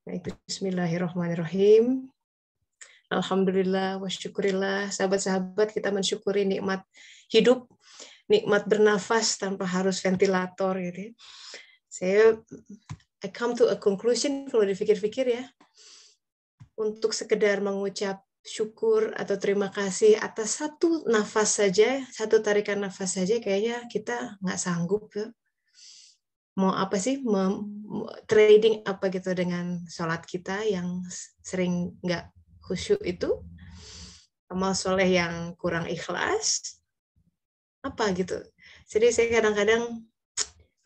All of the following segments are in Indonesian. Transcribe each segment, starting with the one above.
Baik, bismillahirrahmanirrahim. Alhamdulillah wa syukurillah. Sahabat-sahabat, kita mensyukuri nikmat hidup, nikmat bernafas tanpa harus ventilator gitu. I come to a conclusion kalau dipikir-pikir ya. Untuk sekedar mengucap syukur atau terima kasih atas satu nafas saja, satu tarikan nafas saja, kayaknya kita nggak sanggup ya. Mau apa sih, trading apa gitu dengan sholat kita yang sering nggak khusyuk itu, amal soleh yang kurang ikhlas, apa gitu. Jadi saya kadang-kadang,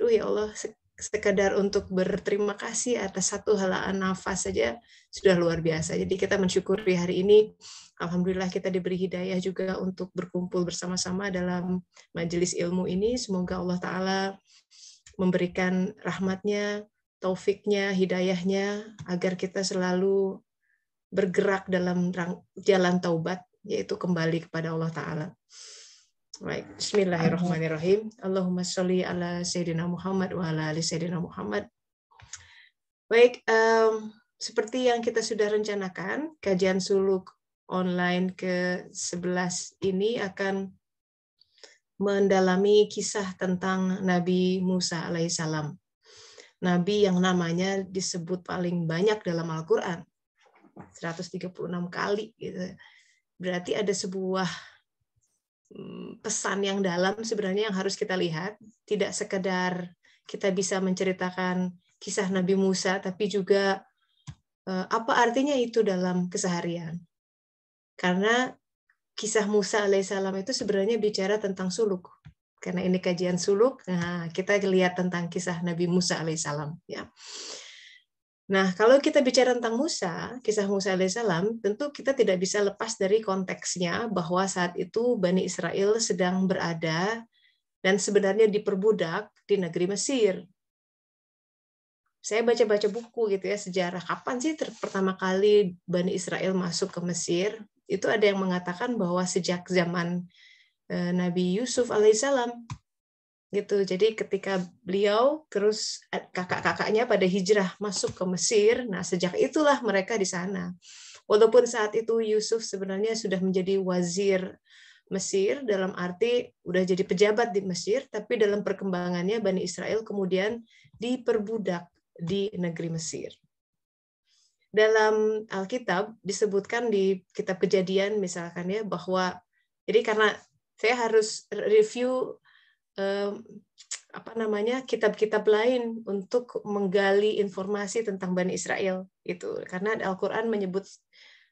ya Allah, sekadar untuk berterima kasih atas satu helaan nafas saja sudah luar biasa. Jadi kita mensyukuri hari ini, alhamdulillah kita diberi hidayah juga untuk berkumpul bersama-sama dalam majelis ilmu ini. Semoga Allah Ta'ala memberikan rahmatnya, taufiknya, hidayahnya, agar kita selalu bergerak dalam jalan taubat, yaitu kembali kepada Allah Ta'ala. Baik, bismillahirrahmanirrahim. Allahumma sholli ala Sayyidina Muhammad wa ala ali Sayyidina Muhammad. Baik, seperti yang kita sudah rencanakan, kajian suluk online ke-11 ini akan mendalami kisah tentang Nabi Musa alaihissalam. Nabi yang namanya disebut paling banyak dalam Al-Quran. 136 kali. Gitu. Berarti ada sebuah pesan yang dalam sebenarnya yang harus kita lihat. Tidak sekedar kita bisa menceritakan kisah Nabi Musa, tapi juga apa artinya itu dalam keseharian. Karena kisah Musa alaihissalam itu sebenarnya bicara tentang suluk. Karena ini kajian suluk, nah kita lihat tentang kisah Nabi Musa alaihissalam. Ya. Nah, kalau kita bicara tentang Musa, kisah Musa alaihissalam, tentu kita tidak bisa lepas dari konteksnya bahwa saat itu Bani Israel sedang berada dan sebenarnya diperbudak di negeri Mesir. Saya baca-baca buku gitu ya, sejarah kapan sih pertama kali Bani Israel masuk ke Mesir. Itu ada yang mengatakan bahwa sejak zaman Nabi Yusuf alaihissalam gitu. Jadi ketika beliau terus kakak-kakaknya pada hijrah masuk ke Mesir, nah sejak itulah mereka di sana. Walaupun saat itu Yusuf sebenarnya sudah menjadi wazir Mesir, dalam arti udah jadi pejabat di Mesir, tapi dalam perkembangannya Bani Israel kemudian diperbudak di negeri Mesir. Dalam Alkitab disebutkan di kitab Kejadian misalkan ya, bahwa jadi karena saya harus review kitab-kitab lain untuk menggali informasi tentang Bani Israel itu, karena Al-Quran menyebut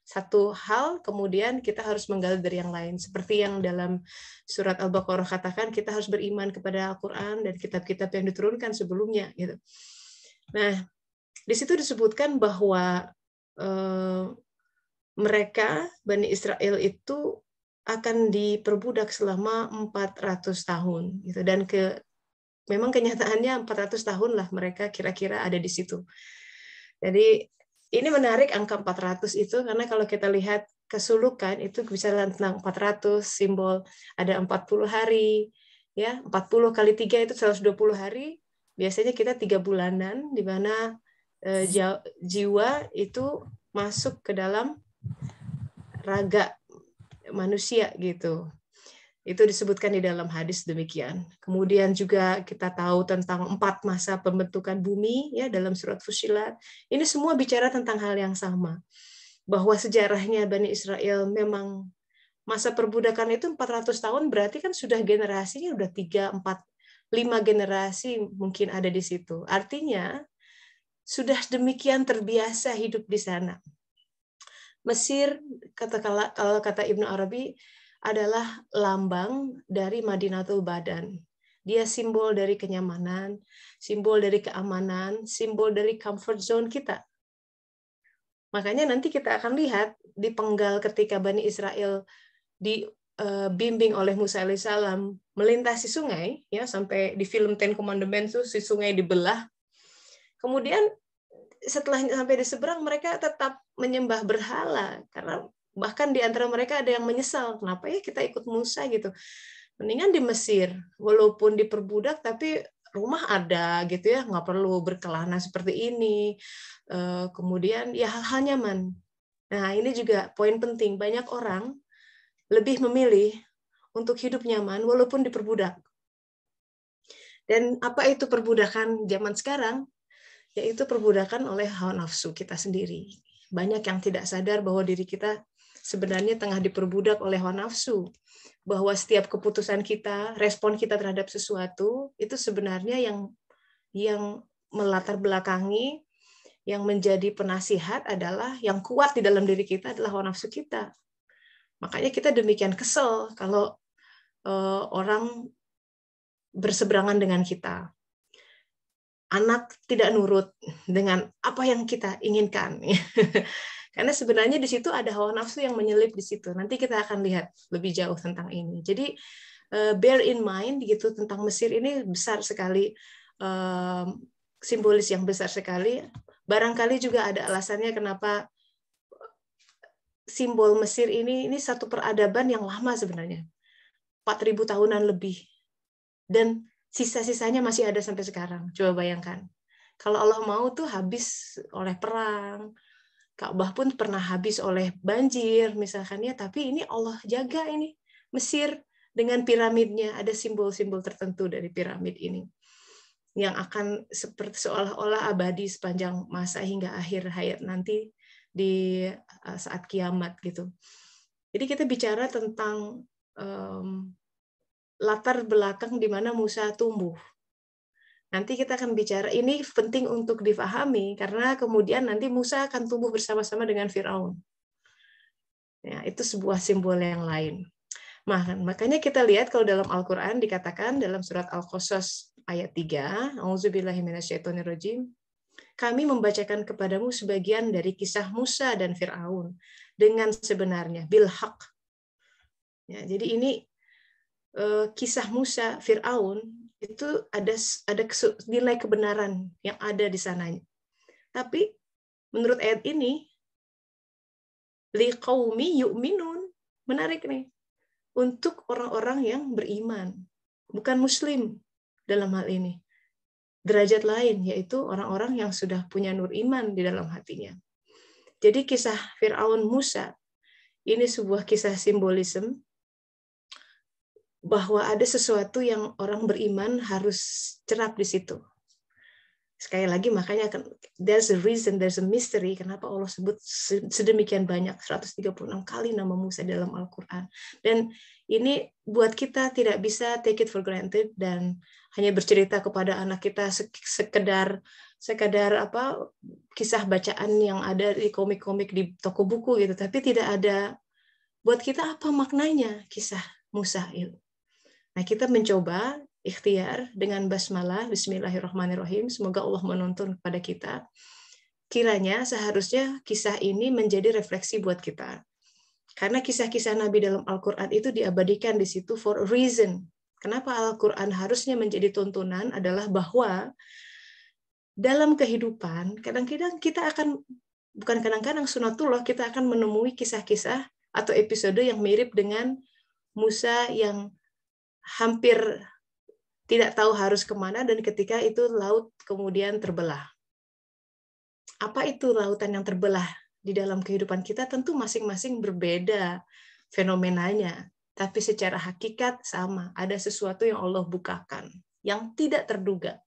satu hal, kemudian kita harus menggali dari yang lain, seperti yang dalam surat Al-Baqarah katakan kita harus beriman kepada Al-Quran dan kitab-kitab yang diturunkan sebelumnya gitu. Nah, di situ disebutkan bahwa mereka Bani Israel itu akan diperbudak selama 400 tahun gitu, dan memang kenyataannya 400 tahun lah mereka kira-kira ada di situ. Jadi ini menarik angka 400 itu, karena kalau kita lihat kesulukan itu bisa tentang 400, simbol ada 40 hari ya, 40 kali 3 itu 120 hari. Biasanya kita 3 bulanan di mana jiwa itu masuk ke dalam raga manusia gitu. Itu disebutkan di dalam hadis demikian. Kemudian juga kita tahu tentang 4 masa pembentukan bumi ya dalam surat Fussilat. Ini semua bicara tentang hal yang sama. Bahwa sejarahnya Bani Israel memang masa perbudakan itu 400 tahun, berarti kan sudah generasinya udah 3, 4, 5 generasi mungkin ada di situ. Artinya sudah demikian terbiasa hidup di sana. Mesir, kalau kata Ibnu Arabi, adalah lambang dari Madinatul Badan. Dia simbol dari kenyamanan, simbol dari keamanan, simbol dari comfort zone kita. Makanya nanti kita akan lihat di penggal ketika Bani Israel dibimbing oleh Musa alaihissalam melintasi sungai, ya sampai di film Ten Commandments tuh si sungai dibelah. Kemudian setelah sampai di seberang mereka tetap menyembah berhala, karena bahkan di antara mereka ada yang menyesal, kenapa ya kita ikut Musa gitu. Mendingan di Mesir, walaupun diperbudak tapi rumah ada gitu ya, nggak perlu berkelana seperti ini. Kemudian ya hal-hal nyaman. Nah, ini juga poin penting. Banyak orang lebih memilih untuk hidup nyaman walaupun diperbudak. Dan apa itu perbudakan zaman sekarang? Yaitu perbudakan oleh hawa nafsu kita sendiri. Banyak yang tidak sadar bahwa diri kita sebenarnya tengah diperbudak oleh hawa nafsu. Bahwa setiap keputusan kita, respon kita terhadap sesuatu, itu sebenarnya yang melatar belakangi, yang menjadi penasihat adalah, yang kuat di dalam diri kita adalah hawa nafsu kita. Makanya kita demikian kesel kalau orang berseberangan dengan kita. Anak tidak nurut dengan apa yang kita inginkan. Karena sebenarnya di situ ada hawa nafsu yang menyelip di situ. Nanti kita akan lihat lebih jauh tentang ini. Jadi bear in mind gitu tentang Mesir ini besar sekali, simbolis yang besar sekali. Barangkali juga ada alasannya kenapa simbol Mesir ini satu peradaban yang lama sebenarnya. 4.000 tahunan lebih. Dan sisa-sisanya masih ada sampai sekarang. Coba bayangkan. Kalau Allah mau tuh habis oleh perang, Ka'bah pun pernah habis oleh banjir misalkan ya, tapi ini Allah jaga ini. Mesir dengan piramidnya, ada simbol-simbol tertentu dari piramid ini yang akan seperti seolah-olah abadi sepanjang masa hingga akhir hayat nanti di saat kiamat gitu. Jadi kita bicara tentang latar belakang di mana Musa tumbuh. Nanti kita akan bicara, ini penting untuk difahami, karena kemudian nanti Musa akan tumbuh bersama-sama dengan Firaun. Ya, itu sebuah simbol yang lain. Makanya kita lihat kalau dalam Al-Quran dikatakan dalam surat Al-Qasas ayat 3, A'udzubillahiminasyaitonirrajim, kami membacakan kepadamu sebagian dari kisah Musa dan Firaun dengan sebenarnya, bil-haq. Ya, jadi ini kisah Musa, Firaun itu ada nilai kebenaran yang ada di sananya. Tapi menurut ayat ini, liqaumi yu'minun, menarik nih, untuk orang-orang yang beriman, bukan Muslim dalam hal ini. Derajat lain, yaitu orang-orang yang sudah punya nur iman di dalam hatinya. Jadi kisah Firaun Musa ini sebuah kisah simbolisme bahwa ada sesuatu yang orang beriman harus cerap di situ. Sekali lagi, makanya there's a reason, there's a mystery kenapa Allah sebut sedemikian banyak 136 kali nama Musa dalam Al-Quran. Dan ini buat kita tidak bisa take it for granted dan hanya bercerita kepada anak kita sekedar apa kisah bacaan yang ada di komik-komik di toko buku gitu, tapi tidak ada buat kita apa maknanya kisah Musa itu. Nah, kita mencoba ikhtiar dengan basmalah, bismillahirrahmanirrahim, semoga Allah menuntun kepada kita. Kiranya seharusnya kisah ini menjadi refleksi buat kita. Karena kisah-kisah Nabi dalam Al-Quran itu diabadikan di situ for a reason. Kenapa Al-Quran harusnya menjadi tuntunan adalah bahwa dalam kehidupan, kadang-kadang kita akan, bukan kadang-kadang, sunatullah, kita akan menemui kisah-kisah atau episode yang mirip dengan Musa yang hampir tidak tahu harus kemana, dan ketika itu laut kemudian terbelah. Apa itu lautan yang terbelah di dalam kehidupan kita? Tentu masing-masing berbeda fenomenanya, tapi secara hakikat sama. Ada sesuatu yang Allah bukakan, yang tidak terduga.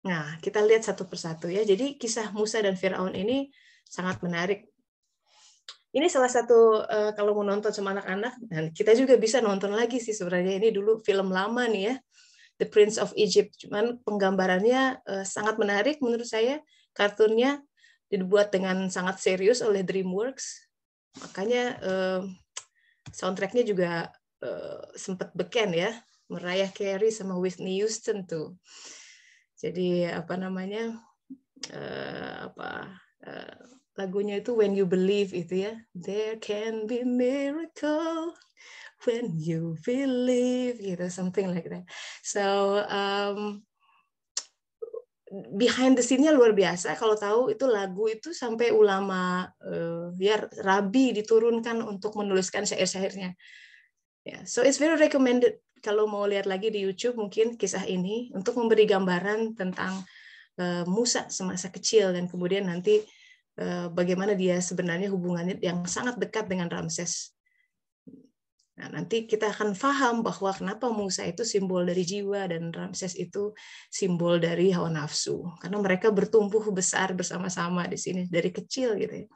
Nah, kita lihat satu persatu ya. Jadi kisah Musa dan Firaun ini sangat menarik. Ini salah satu kalau mau nonton sama anak-anak, dan kita juga bisa nonton lagi sih sebenarnya, ini dulu film lama nih ya, The Prince of Egypt. Cuman penggambarannya sangat menarik menurut saya. Kartunnya dibuat dengan sangat serius oleh DreamWorks. Makanya soundtracknya juga sempat beken ya, Mariah Carey sama Whitney Houston tuh. Jadi apa namanya lagunya itu When You Believe itu ya, there can be miracle when you believe, gitu, something like that. So behind the scene-nya luar biasa. Kalau tahu itu lagu itu sampai ulama ya rabi diturunkan untuk menuliskan syair-syairnya. Yeah, so it's very recommended kalau mau lihat lagi di YouTube mungkin kisah ini untuk memberi gambaran tentang Musa semasa kecil dan kemudian nanti bagaimana dia sebenarnya hubungannya yang sangat dekat dengan Ramses. Nah, nanti kita akan paham bahwa kenapa Musa itu simbol dari jiwa dan Ramses itu simbol dari hawa nafsu. Karena mereka bertumbuh besar bersama-sama di sini dari kecil gitu ya.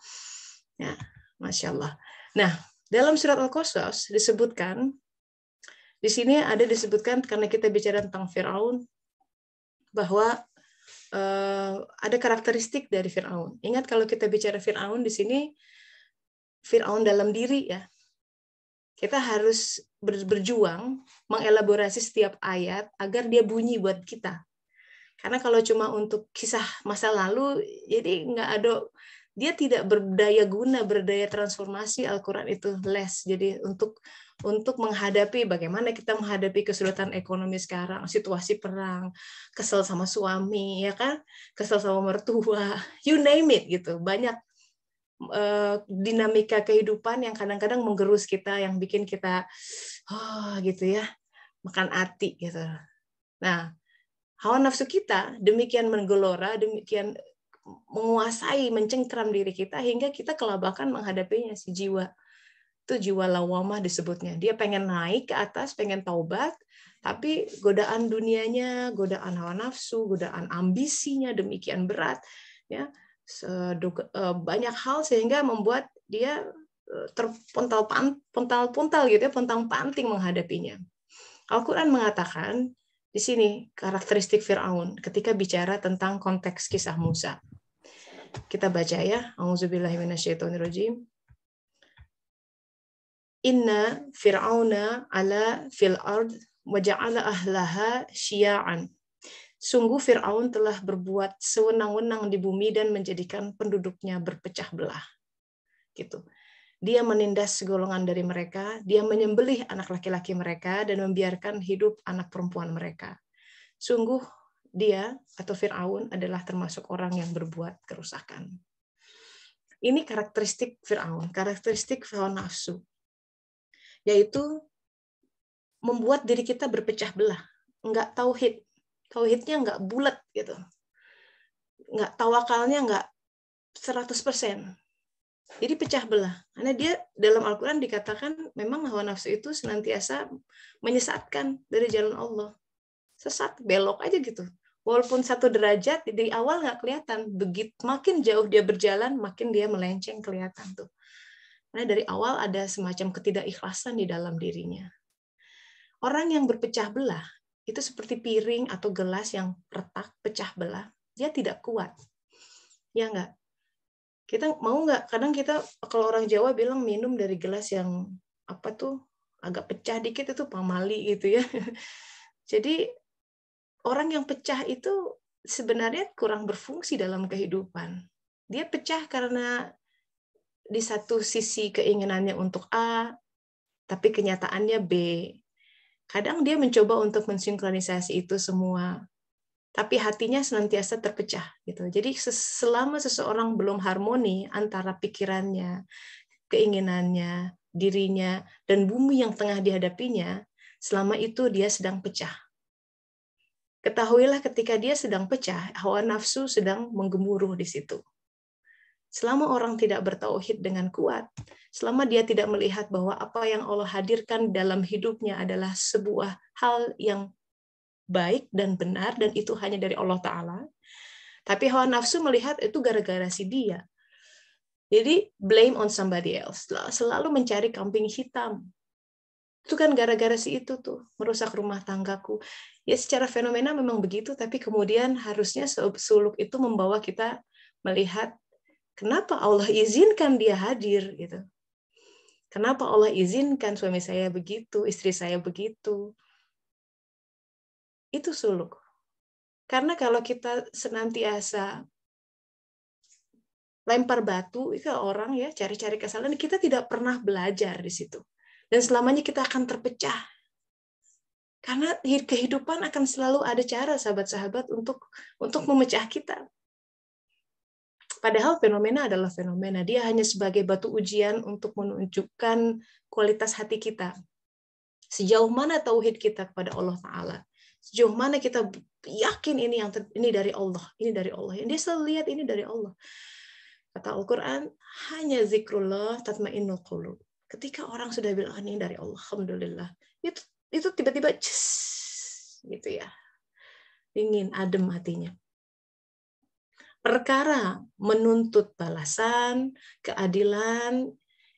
Ya, Masya Allah. Nah, dalam surat Al-Qasas disebutkan, di sini ada disebutkan karena kita bicara tentang Firaun, bahwa ada karakteristik dari Firaun. Ingat kalau kita bicara Firaun di sini, Firaun dalam diri ya. Kita harus berjuang mengelaborasi setiap ayat agar dia bunyi buat kita. Karena kalau cuma untuk kisah masa lalu, jadi nggak ada, dia tidak berdaya guna, berdaya transformasi Al-Quran itu less. Jadi untuk menghadapi bagaimana kita menghadapi kesulitan ekonomi sekarang, situasi perang, kesel sama suami, ya kan, kesel sama mertua, you name it gitu. Banyak dinamika kehidupan yang kadang-kadang menggerus kita, yang bikin kita gitu ya, makan hati gitu. Nah, hawa nafsu kita demikian menggelora, demikian menguasai, mencengkram diri kita hingga kita kelabakan menghadapinya. Si jiwa itu jiwa lawamah disebutnya. Dia pengen naik ke atas, pengen taubat, tapi godaan dunianya, godaan hawa nafsu, godaan ambisinya demikian berat, ya, banyak hal sehingga membuat dia terpuntal-puntal gitu ya, pontang-panting menghadapinya. Al-Quran mengatakan di sini karakteristik Fir'aun ketika bicara tentang konteks kisah Musa. Kita baca ya, A'udzubillahi minasyaitonirrajim. Inna fir'auna ala fil ard wa ja'ala ahlaha syia'an. Sungguh Fir'aun telah berbuat sewenang-wenang di bumi dan menjadikan penduduknya berpecah belah. Gitu. Dia menindas segolongan dari mereka, dia menyembelih anak laki-laki mereka dan membiarkan hidup anak perempuan mereka. Sungguh dia atau Fir'aun adalah termasuk orang yang berbuat kerusakan. Ini karakteristik Fir'aun, karakteristik hawa nafsu, yaitu membuat diri kita berpecah belah, nggak tauhid. Tauhidnya nggak bulat gitu. Nggak tawakalnya nggak 100%. Jadi pecah belah. Karena dia dalam Al-Quran dikatakan memang hawa nafsu itu senantiasa menyesatkan dari jalan Allah. Sesat, belok aja gitu. Walaupun 1 derajat, dari awal nggak kelihatan. Begitu makin jauh dia berjalan, makin dia melenceng kelihatan tuh. Karena dari awal ada semacam ketidakikhlasan di dalam dirinya. Orang yang berpecah belah, itu seperti piring atau gelas yang retak, pecah belah, dia tidak kuat. Ya nggak? Kita mau nggak? Kadang kita, kalau orang Jawa bilang minum dari gelas yang apa tuh, agak pecah dikit itu pamali gitu ya. Jadi orang yang pecah itu sebenarnya kurang berfungsi dalam kehidupan. Dia pecah karena di satu sisi keinginannya untuk A, tapi kenyataannya B. Kadang dia mencoba untuk mensinkronisasi itu semua, tapi hatinya senantiasa terpecah gitu. Jadi selama seseorang belum harmoni antara pikirannya, keinginannya, dirinya, dan bumi yang tengah dihadapinya, selama itu dia sedang pecah. Ketahuilah ketika dia sedang pecah, hawa nafsu sedang menggemuruh di situ. Selama orang tidak bertauhid dengan kuat, selama dia tidak melihat bahwa apa yang Allah hadirkan dalam hidupnya adalah sebuah hal yang baik dan benar, dan itu hanya dari Allah Ta'ala, tapi hawa nafsu melihat itu gara-gara si dia. Jadi blame on somebody else, selalu mencari kambing hitam. Itu kan gara-gara si itu tuh, merusak rumah tanggaku. Ya secara fenomena memang begitu, tapi kemudian harusnya suluk itu membawa kita melihat kenapa Allah izinkan dia hadir gitu. Kenapa Allah izinkan suami saya begitu, istri saya begitu. Itu suluk. Karena kalau kita senantiasa lempar batu ke orang ya, cari-cari kesalahan, kita tidak pernah belajar di situ. Dan selamanya kita akan terpecah. Karena kehidupan akan selalu ada cara sahabat-sahabat untuk memecah kita. Padahal fenomena adalah fenomena. Dia hanya sebagai batu ujian untuk menunjukkan kualitas hati kita. Sejauh mana tauhid kita kepada Allah Ta'ala. Sejauh mana kita yakin ini dari Allah. Ini dari Allah. Yang dia selalu lihat ini dari Allah. Kata Al-Quran, hanya zikrullah tatmainnul qulub. Ketika orang sudah bilang ini dari Allah, alhamdulillah. Itu tiba-tiba gitu ya. Dingin, adem hatinya. Perkara menuntut balasan, keadilan,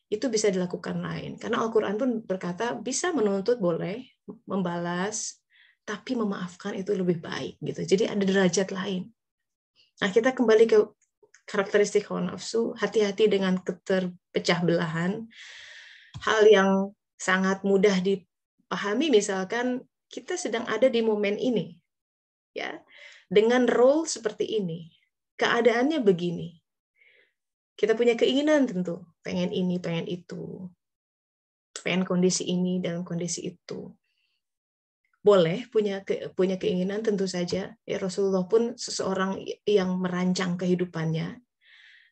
itu bisa dilakukan lain. Karena Al-Quran pun berkata, bisa menuntut boleh, membalas, tapi memaafkan itu lebih baik. Gitu. Jadi ada derajat lain. Nah, kita kembali ke karakteristik hawa nafsu, hati-hati dengan keterpecah belahan. Hal yang sangat mudah dipahami, misalkan kita sedang ada di momen ini, ya, dengan role seperti ini. Keadaannya begini. Kita punya keinginan tentu, pengen ini, pengen itu, pengen kondisi ini dalam kondisi itu. Boleh punya keinginan tentu saja. Ya, Rasulullah pun seseorang yang merancang kehidupannya.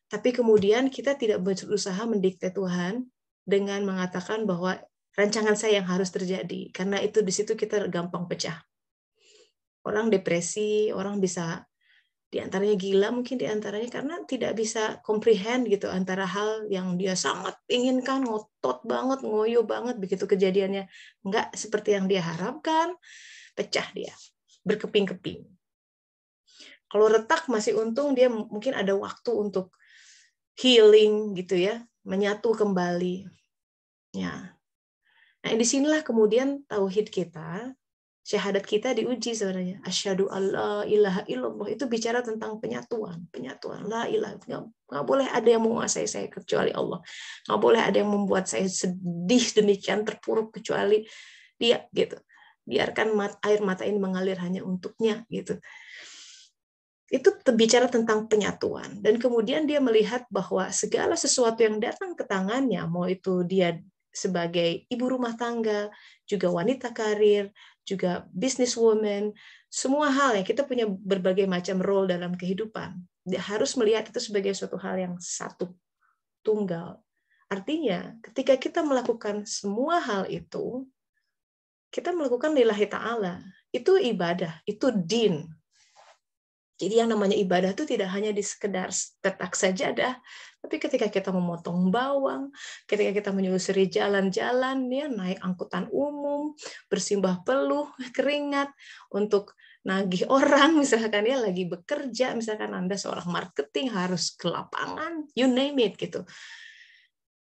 Tapi kemudian kita tidak berusaha mendikte Tuhan dengan mengatakan bahwa rancangan saya yang harus terjadi. Karena itu di situ kita gampang pecah. Orang depresi, orang bisa diantaranya gila, mungkin diantaranya karena tidak bisa comprehend gitu antara hal yang dia sangat inginkan, ngotot banget, ngoyo banget, begitu kejadiannya enggak seperti yang dia harapkan, pecah dia, berkeping-keping. Kalau retak masih untung dia mungkin ada waktu untuk healing gitu ya, menyatu kembali. Ya. Nah, disinilah kemudian tauhid kita, syahadat kita diuji sebenarnya. Asyhadu alla ilaha illallah itu bicara tentang penyatuan. La ilaha, nggak boleh ada yang menguasai saya kecuali Allah. Nggak boleh ada yang membuat saya sedih demikian terpuruk kecuali Dia gitu. Biarkan air mata ini mengalir hanya untuknya gitu. Itu bicara tentang penyatuan. Dan kemudian dia melihat bahwa segala sesuatu yang datang ke tangannya, mau itu dia sebagai ibu rumah tangga, juga wanita karir, juga businesswoman, semua hal yang kita punya berbagai macam role dalam kehidupan. Dia harus melihat itu sebagai suatu hal yang satu, tunggal. Artinya, ketika kita melakukan semua hal itu, kita melakukan lillahi ta'ala. Itu ibadah, itu din. Jadi yang namanya ibadah itu tidak hanya di sekedar letak sajadah, tapi ketika kita memotong bawang, ketika kita menyusuri jalan-jalan, ya, naik angkutan umum, bersimbah peluh, keringat, untuk nagih orang, misalkan ya lagi bekerja, misalkan Anda seorang marketing harus ke lapangan, you name it gitu.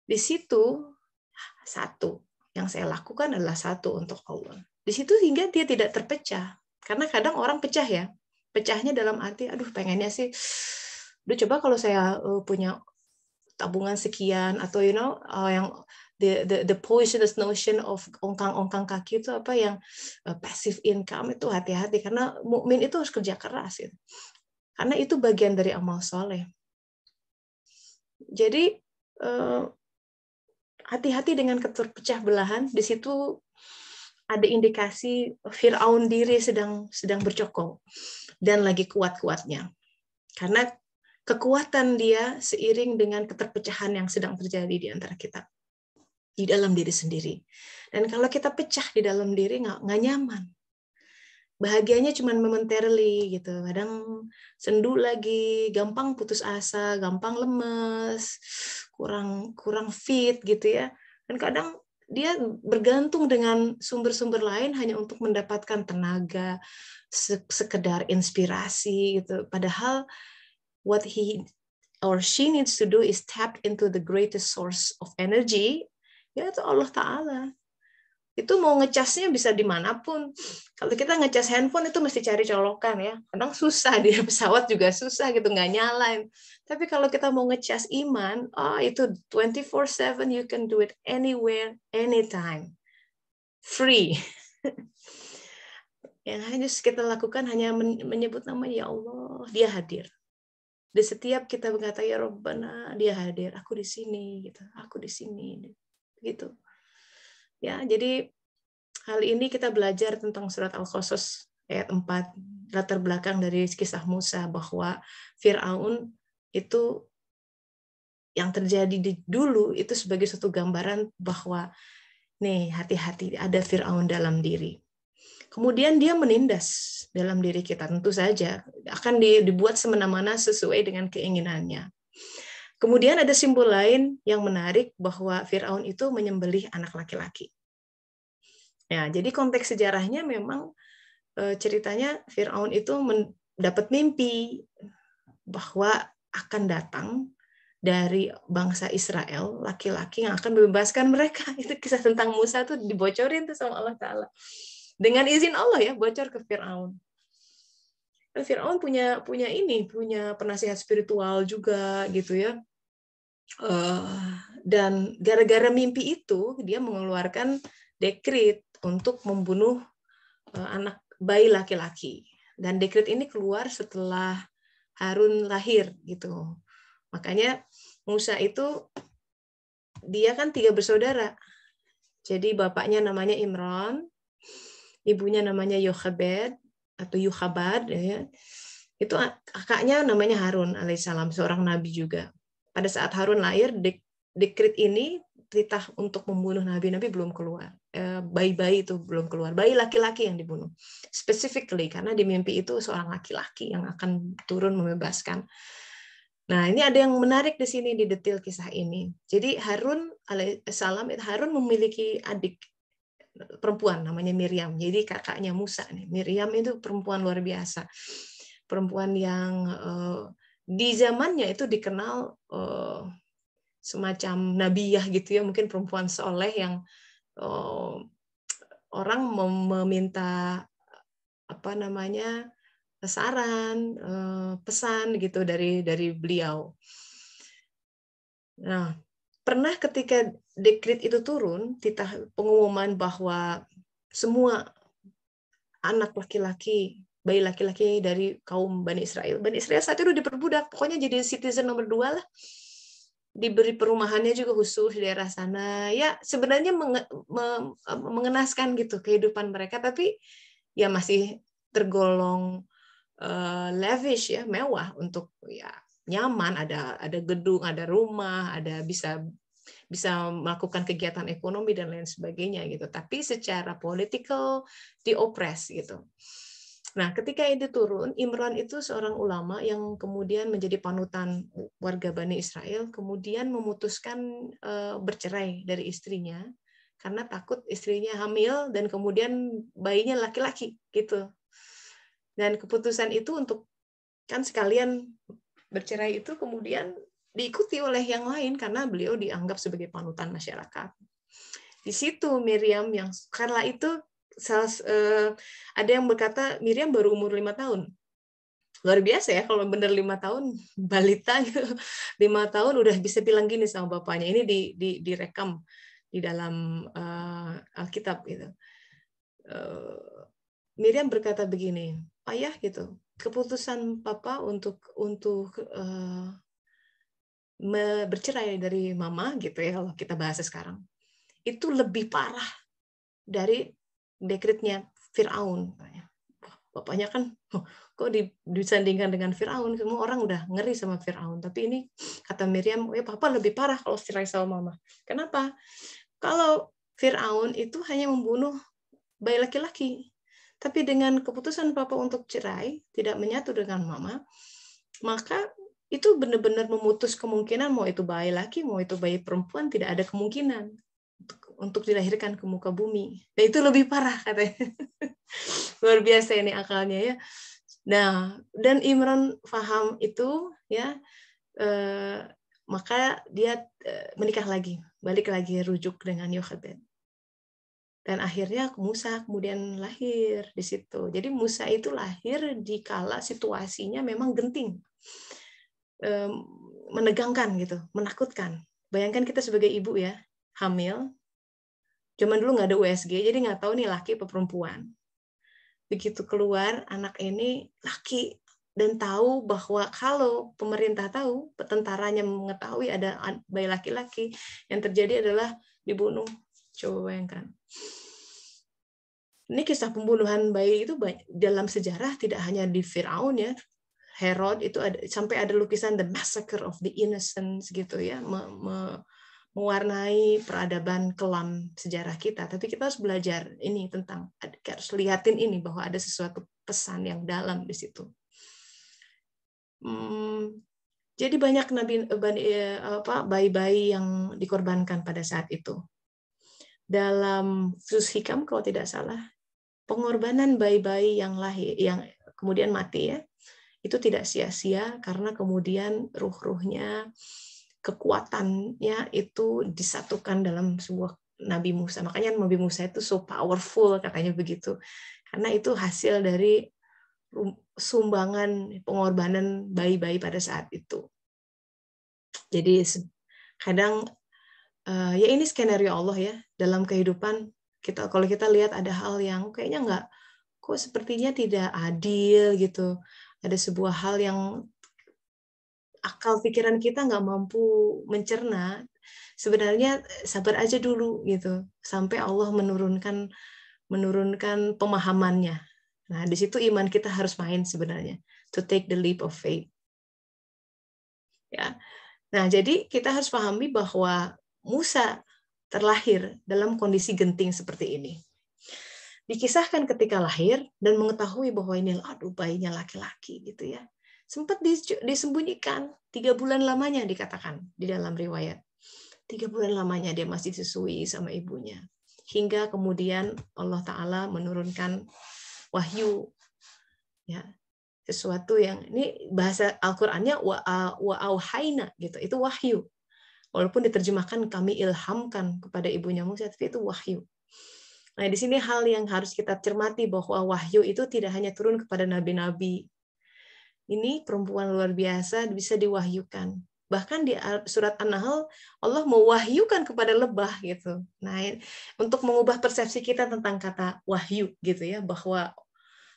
Di situ satu yang saya lakukan adalah satu untuk Allah. Di situ hingga dia tidak terpecah, karena kadang orang pecah ya. Pecahnya dalam arti, aduh pengennya sih, coba kalau saya punya tabungan sekian, atau yang the poisonous notion of ongkang-ongkang kaki itu apa yang passive income itu hati-hati, karena mukmin itu harus kerja keras gitu. Karena itu bagian dari amal soleh. Jadi hati-hati dengan keterpecah belahan. Di situ ada indikasi Fir'aun diri sedang bercokol dan lagi kuat-kuatnya. Karena kekuatan dia seiring dengan keterpecahan yang sedang terjadi di antara kita, di dalam diri sendiri. Dan kalau kita pecah di dalam diri, nggak nyaman. Bahagianya cuma momentarily gitu. Kadang sendu lagi, gampang putus asa, gampang lemes, kurang fit gitu ya. Dan kadang dia bergantung dengan sumber-sumber lain hanya untuk mendapatkan tenaga, sekedar inspirasi gitu. Padahal what he or she needs to do is tap into the greatest source of energy, yaitu Allah Ta'ala. Itu mau ngecasnya bisa dimanapun. Kalau kita ngecas handphone itu mesti cari colokan ya. Kadang susah, di pesawat juga susah gitu, nggak nyalain. Tapi kalau kita mau ngecas iman, itu 24/7, you can do it anywhere, anytime. Free. Yang harus kita lakukan hanya menyebut nama ya Allah, dia hadir. Di setiap kita berkata ya Rabbana, dia hadir. Aku di sini gitu. Aku di sini gitu. Ya, jadi hal ini kita belajar tentang surat Al-Qasas ayat 4, latar belakang dari kisah Musa, bahwa Fir'aun itu yang terjadi dulu itu sebagai suatu gambaran bahwa nih hati-hati, ada Fir'aun dalam diri. Kemudian dia menindas dalam diri kita, tentu saja akan dibuat semena-mena sesuai dengan keinginannya. Kemudian ada simbol lain yang menarik bahwa Fir'aun itu menyembelih anak laki-laki. Ya, jadi konteks sejarahnya memang ceritanya Fir'aun itu mendapat mimpi bahwa akan datang dari bangsa Israel laki-laki yang akan membebaskan mereka. Itu kisah tentang Musa tuh dibocorin tuh sama Allah Ta'ala. Dengan izin Allah ya, bocor ke Fir'aun. Fir'aun punya penasihat spiritual juga gitu ya. Dan gara-gara mimpi itu dia mengeluarkan dekret untuk membunuh anak bayi laki-laki. Dan dekret ini keluar setelah Harun lahir gitu. Makanya Musa itu dia kan 3 bersaudara. Jadi bapaknya namanya Imran, ibunya namanya Yochebed atau Yuchabad ya. Itu kakaknya namanya Harun alaihissalam, seorang nabi juga. Pada saat Harun lahir, dekret ini titah untuk membunuh nabi-nabi belum keluar. Bayi-bayi itu belum keluar. Bayi laki-laki yang dibunuh. Specifically karena di mimpi itu seorang laki-laki yang akan turun membebaskan. Nah, ini ada yang menarik di sini di detail kisah ini. Jadi Harun alaihissalam, Harun memiliki adik perempuan namanya Miriam. Jadi kakaknya Musa nih. Miriam itu perempuan luar biasa. Perempuan yang di zamannya itu dikenal semacam nabiyah gitu ya, mungkin perempuan soleh yang orang meminta saran, pesan gitu dari beliau. Nah, pernah ketika dekret itu turun, titah pengumuman bahwa semua anak laki-laki, bayi laki-laki dari kaum Bani Israel saat itu diperbudak, pokoknya jadi citizen nomor 2 lah. Diberi perumahannya juga khusus di daerah sana. Ya, sebenarnya mengenaskan gitu kehidupan mereka, tapi ya masih tergolong lavish ya, mewah untuk ya nyaman, ada gedung, ada rumah, ada bisa melakukan kegiatan ekonomi dan lain sebagainya gitu. Tapi secara political diopres gitu. Nah, ketika itu turun, Imran itu seorang ulama yang kemudian menjadi panutan warga Bani Israel, kemudian memutuskan bercerai dari istrinya karena takut istrinya hamil dan kemudian bayinya laki-laki gitu. Dan keputusan itu untuk kan sekalian bercerai itu kemudian diikuti oleh yang lain karena beliau dianggap sebagai panutan masyarakat. Di situ Miriam yang karena itu ada yang berkata Miriam baru umur 5 tahun. Luar biasa ya kalau benar 5 tahun balita 5 tahun udah bisa bilang gini sama bapaknya. Ini direkam di dalam Alkitab gitu. Miriam berkata begini, ayah gitu, keputusan papa untuk bercerai dari mama gitu ya kalau kita bahas sekarang itu lebih parah dari dekretnya Firaun. Bapaknya kan kok disandingkan dengan Firaun, semua orang udah ngeri sama Firaun. Tapi ini kata Miriam, papa lebih parah kalau cerai sama mama. Kenapa? Kalau Firaun itu hanya membunuh bayi laki-laki. Tapi dengan keputusan papa untuk cerai, tidak menyatu dengan mama, maka itu benar-benar memutus kemungkinan mau itu bayi laki, mau itu bayi perempuan, tidak ada kemungkinan untuk dilahirkan ke muka bumi. Nah, itu lebih parah katanya. Luar biasa ini akalnya ya. Nah, dan Imran paham itu ya, maka dia menikah lagi, balik lagi rujuk dengan Yochebed. Dan akhirnya Musa kemudian lahir di situ. Jadi Musa itu lahir di kala situasinya memang genting, menegangkan gitu, menakutkan. Bayangkan kita sebagai ibu ya, hamil. Zaman dulu nggak ada USG, jadi nggak tahu nih laki atau perempuan. Begitu keluar anak ini laki dan tahu bahwa kalau pemerintah tahu, tentaranya mengetahui ada bayi laki-laki, yang terjadi adalah dibunuh. Coba bayangkan. Ini kisah pembunuhan bayi itu dalam sejarah tidak hanya di Firaun ya, Herod itu sampai ada lukisan The Massacre of the Innocents gitu ya, mewarnai peradaban kelam sejarah kita, tapi kita harus belajar ini tentang, harus lihatin ini bahwa ada sesuatu pesan yang dalam di situ. Jadi banyak bayi-bayi yang dikorbankan pada saat itu. Dalam Sus Hikam kalau tidak salah, pengorbanan bayi-bayi yang lahir, yang kemudian mati ya, itu tidak sia-sia karena kemudian ruh-ruhnya, kekuatannya itu disatukan dalam sebuah Nabi Musa. Makanya Nabi Musa itu so powerful, katanya begitu. Karena itu hasil dari sumbangan pengorbanan bayi-bayi pada saat itu. Jadi kadang ya ini skenario Allah ya dalam kehidupan kita. Kalau kita lihat ada hal yang kayaknya nggak, kok sepertinya tidak adil gitu. Ada sebuah hal yang akal pikiran kita nggak mampu mencerna. Sebenarnya sabar aja dulu gitu sampai Allah menurunkan pemahamannya. Nah, di situ iman kita harus main sebenarnya, to take the leap of faith. Ya. Nah, jadi kita harus pahami bahwa Musa terlahir dalam kondisi genting seperti ini. Dikisahkan ketika lahir dan mengetahui bahwa ini aduh bayinya laki-laki gitu ya. Sempat disembunyikan 3 bulan lamanya dikatakan di dalam riwayat. 3 bulan lamanya dia masih disusui sama ibunya. Hingga kemudian Allah Ta'ala menurunkan wahyu. Ya, sesuatu yang, ini bahasa Al-Qur'annya wa auhayna gitu. Itu wahyu. Walaupun diterjemahkan kami ilhamkan kepada ibunya Musa, tapi itu wahyu. Nah, di sini hal yang harus kita cermati bahwa wahyu itu tidak hanya turun kepada nabi-nabi. Ini perempuan luar biasa bisa diwahyukan. Bahkan di surat An-Nahl Allah mewahyukan kepada lebah gitu. Nah, untuk mengubah persepsi kita tentang kata wahyu gitu ya, bahwa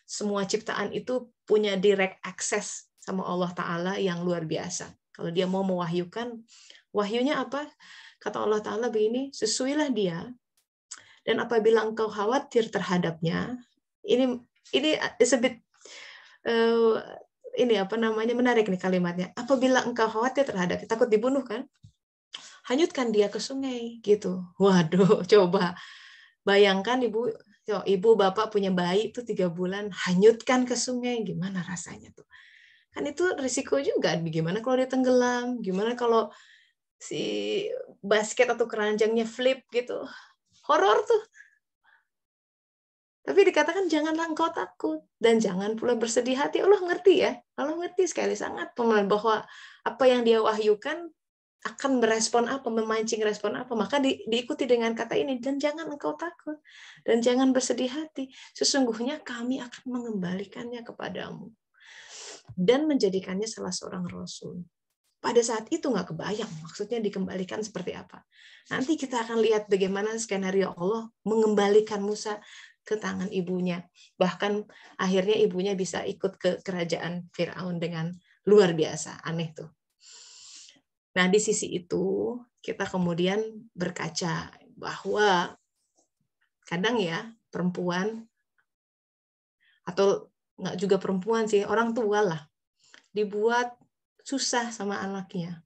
semua ciptaan itu punya direct access sama Allah Ta'ala yang luar biasa. Kalau dia mau mewahyukan, wahyunya apa? Kata Allah Ta'ala begini, sesuailah dia, dan apabila engkau khawatir terhadapnya, ini disebut ini apa namanya, menarik nih kalimatnya. Apabila engkau khawatir terhadap, takut dibunuh kan? Hanyutkan dia ke sungai gitu. Waduh, coba bayangkan ibu bapak punya bayi itu 3 bulan, hanyutkan ke sungai, gimana rasanya tuh? Kan itu risiko juga. Gimana kalau dia tenggelam? Gimana kalau si basket atau keranjangnya flip gitu? Horor tuh. Tapi dikatakan janganlah engkau takut dan jangan pula bersedih hati. Allah ngerti ya. Allah ngerti sekali sangat bahwa apa yang dia wahyukan akan merespon apa, memancing respon apa. Maka diikuti dengan kata ini, dan jangan engkau takut dan jangan bersedih hati. Sesungguhnya kami akan mengembalikannya kepadamu dan menjadikannya salah seorang rasul. Pada saat itu nggak kebayang maksudnya dikembalikan seperti apa. Nanti kita akan lihat bagaimana skenario Allah mengembalikan Musa ke tangan ibunya. Bahkan akhirnya ibunya bisa ikut ke kerajaan Firaun dengan luar biasa. Aneh tuh. Nah, di sisi itu kita kemudian berkaca bahwa kadang ya perempuan, atau nggak juga perempuan sih, orang tua lah, dibuat susah sama anaknya.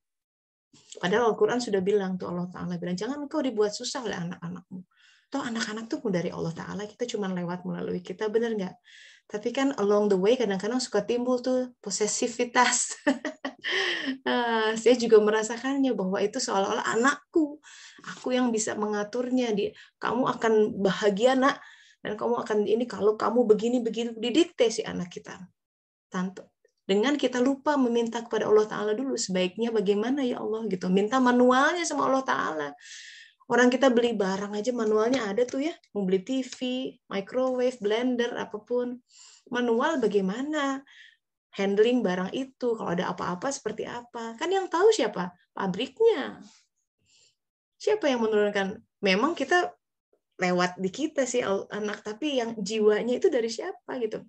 Padahal Al-Quran sudah bilang, tuh Allah Ta'ala bilang, jangan engkau dibuat susah oleh anak-anakmu. Toh anak-anak tuh dari Allah Ta'ala, kita cuma lewat melalui kita, benar nggak? Tapi kan along the way kadang-kadang suka timbul tuh posesivitas. Saya juga merasakannya bahwa itu seolah-olah anakku, aku yang bisa mengaturnya. Kamu akan bahagia nak, dan kamu akan ini kalau kamu begini begitu, didikte si anak kita. Tanpa dengan kita lupa meminta kepada Allah Ta'ala dulu, sebaiknya bagaimana ya Allah gitu, minta manualnya sama Allah Ta'ala. Orang kita beli barang aja manualnya ada tuh ya, mau beli TV, microwave, blender, apapun, manual bagaimana handling barang itu, kalau ada apa-apa seperti apa, kan yang tahu siapa? Pabriknya. Siapa yang menurunkan? Memang kita lewat di kita sih anak, tapi yang jiwanya itu dari siapa gitu.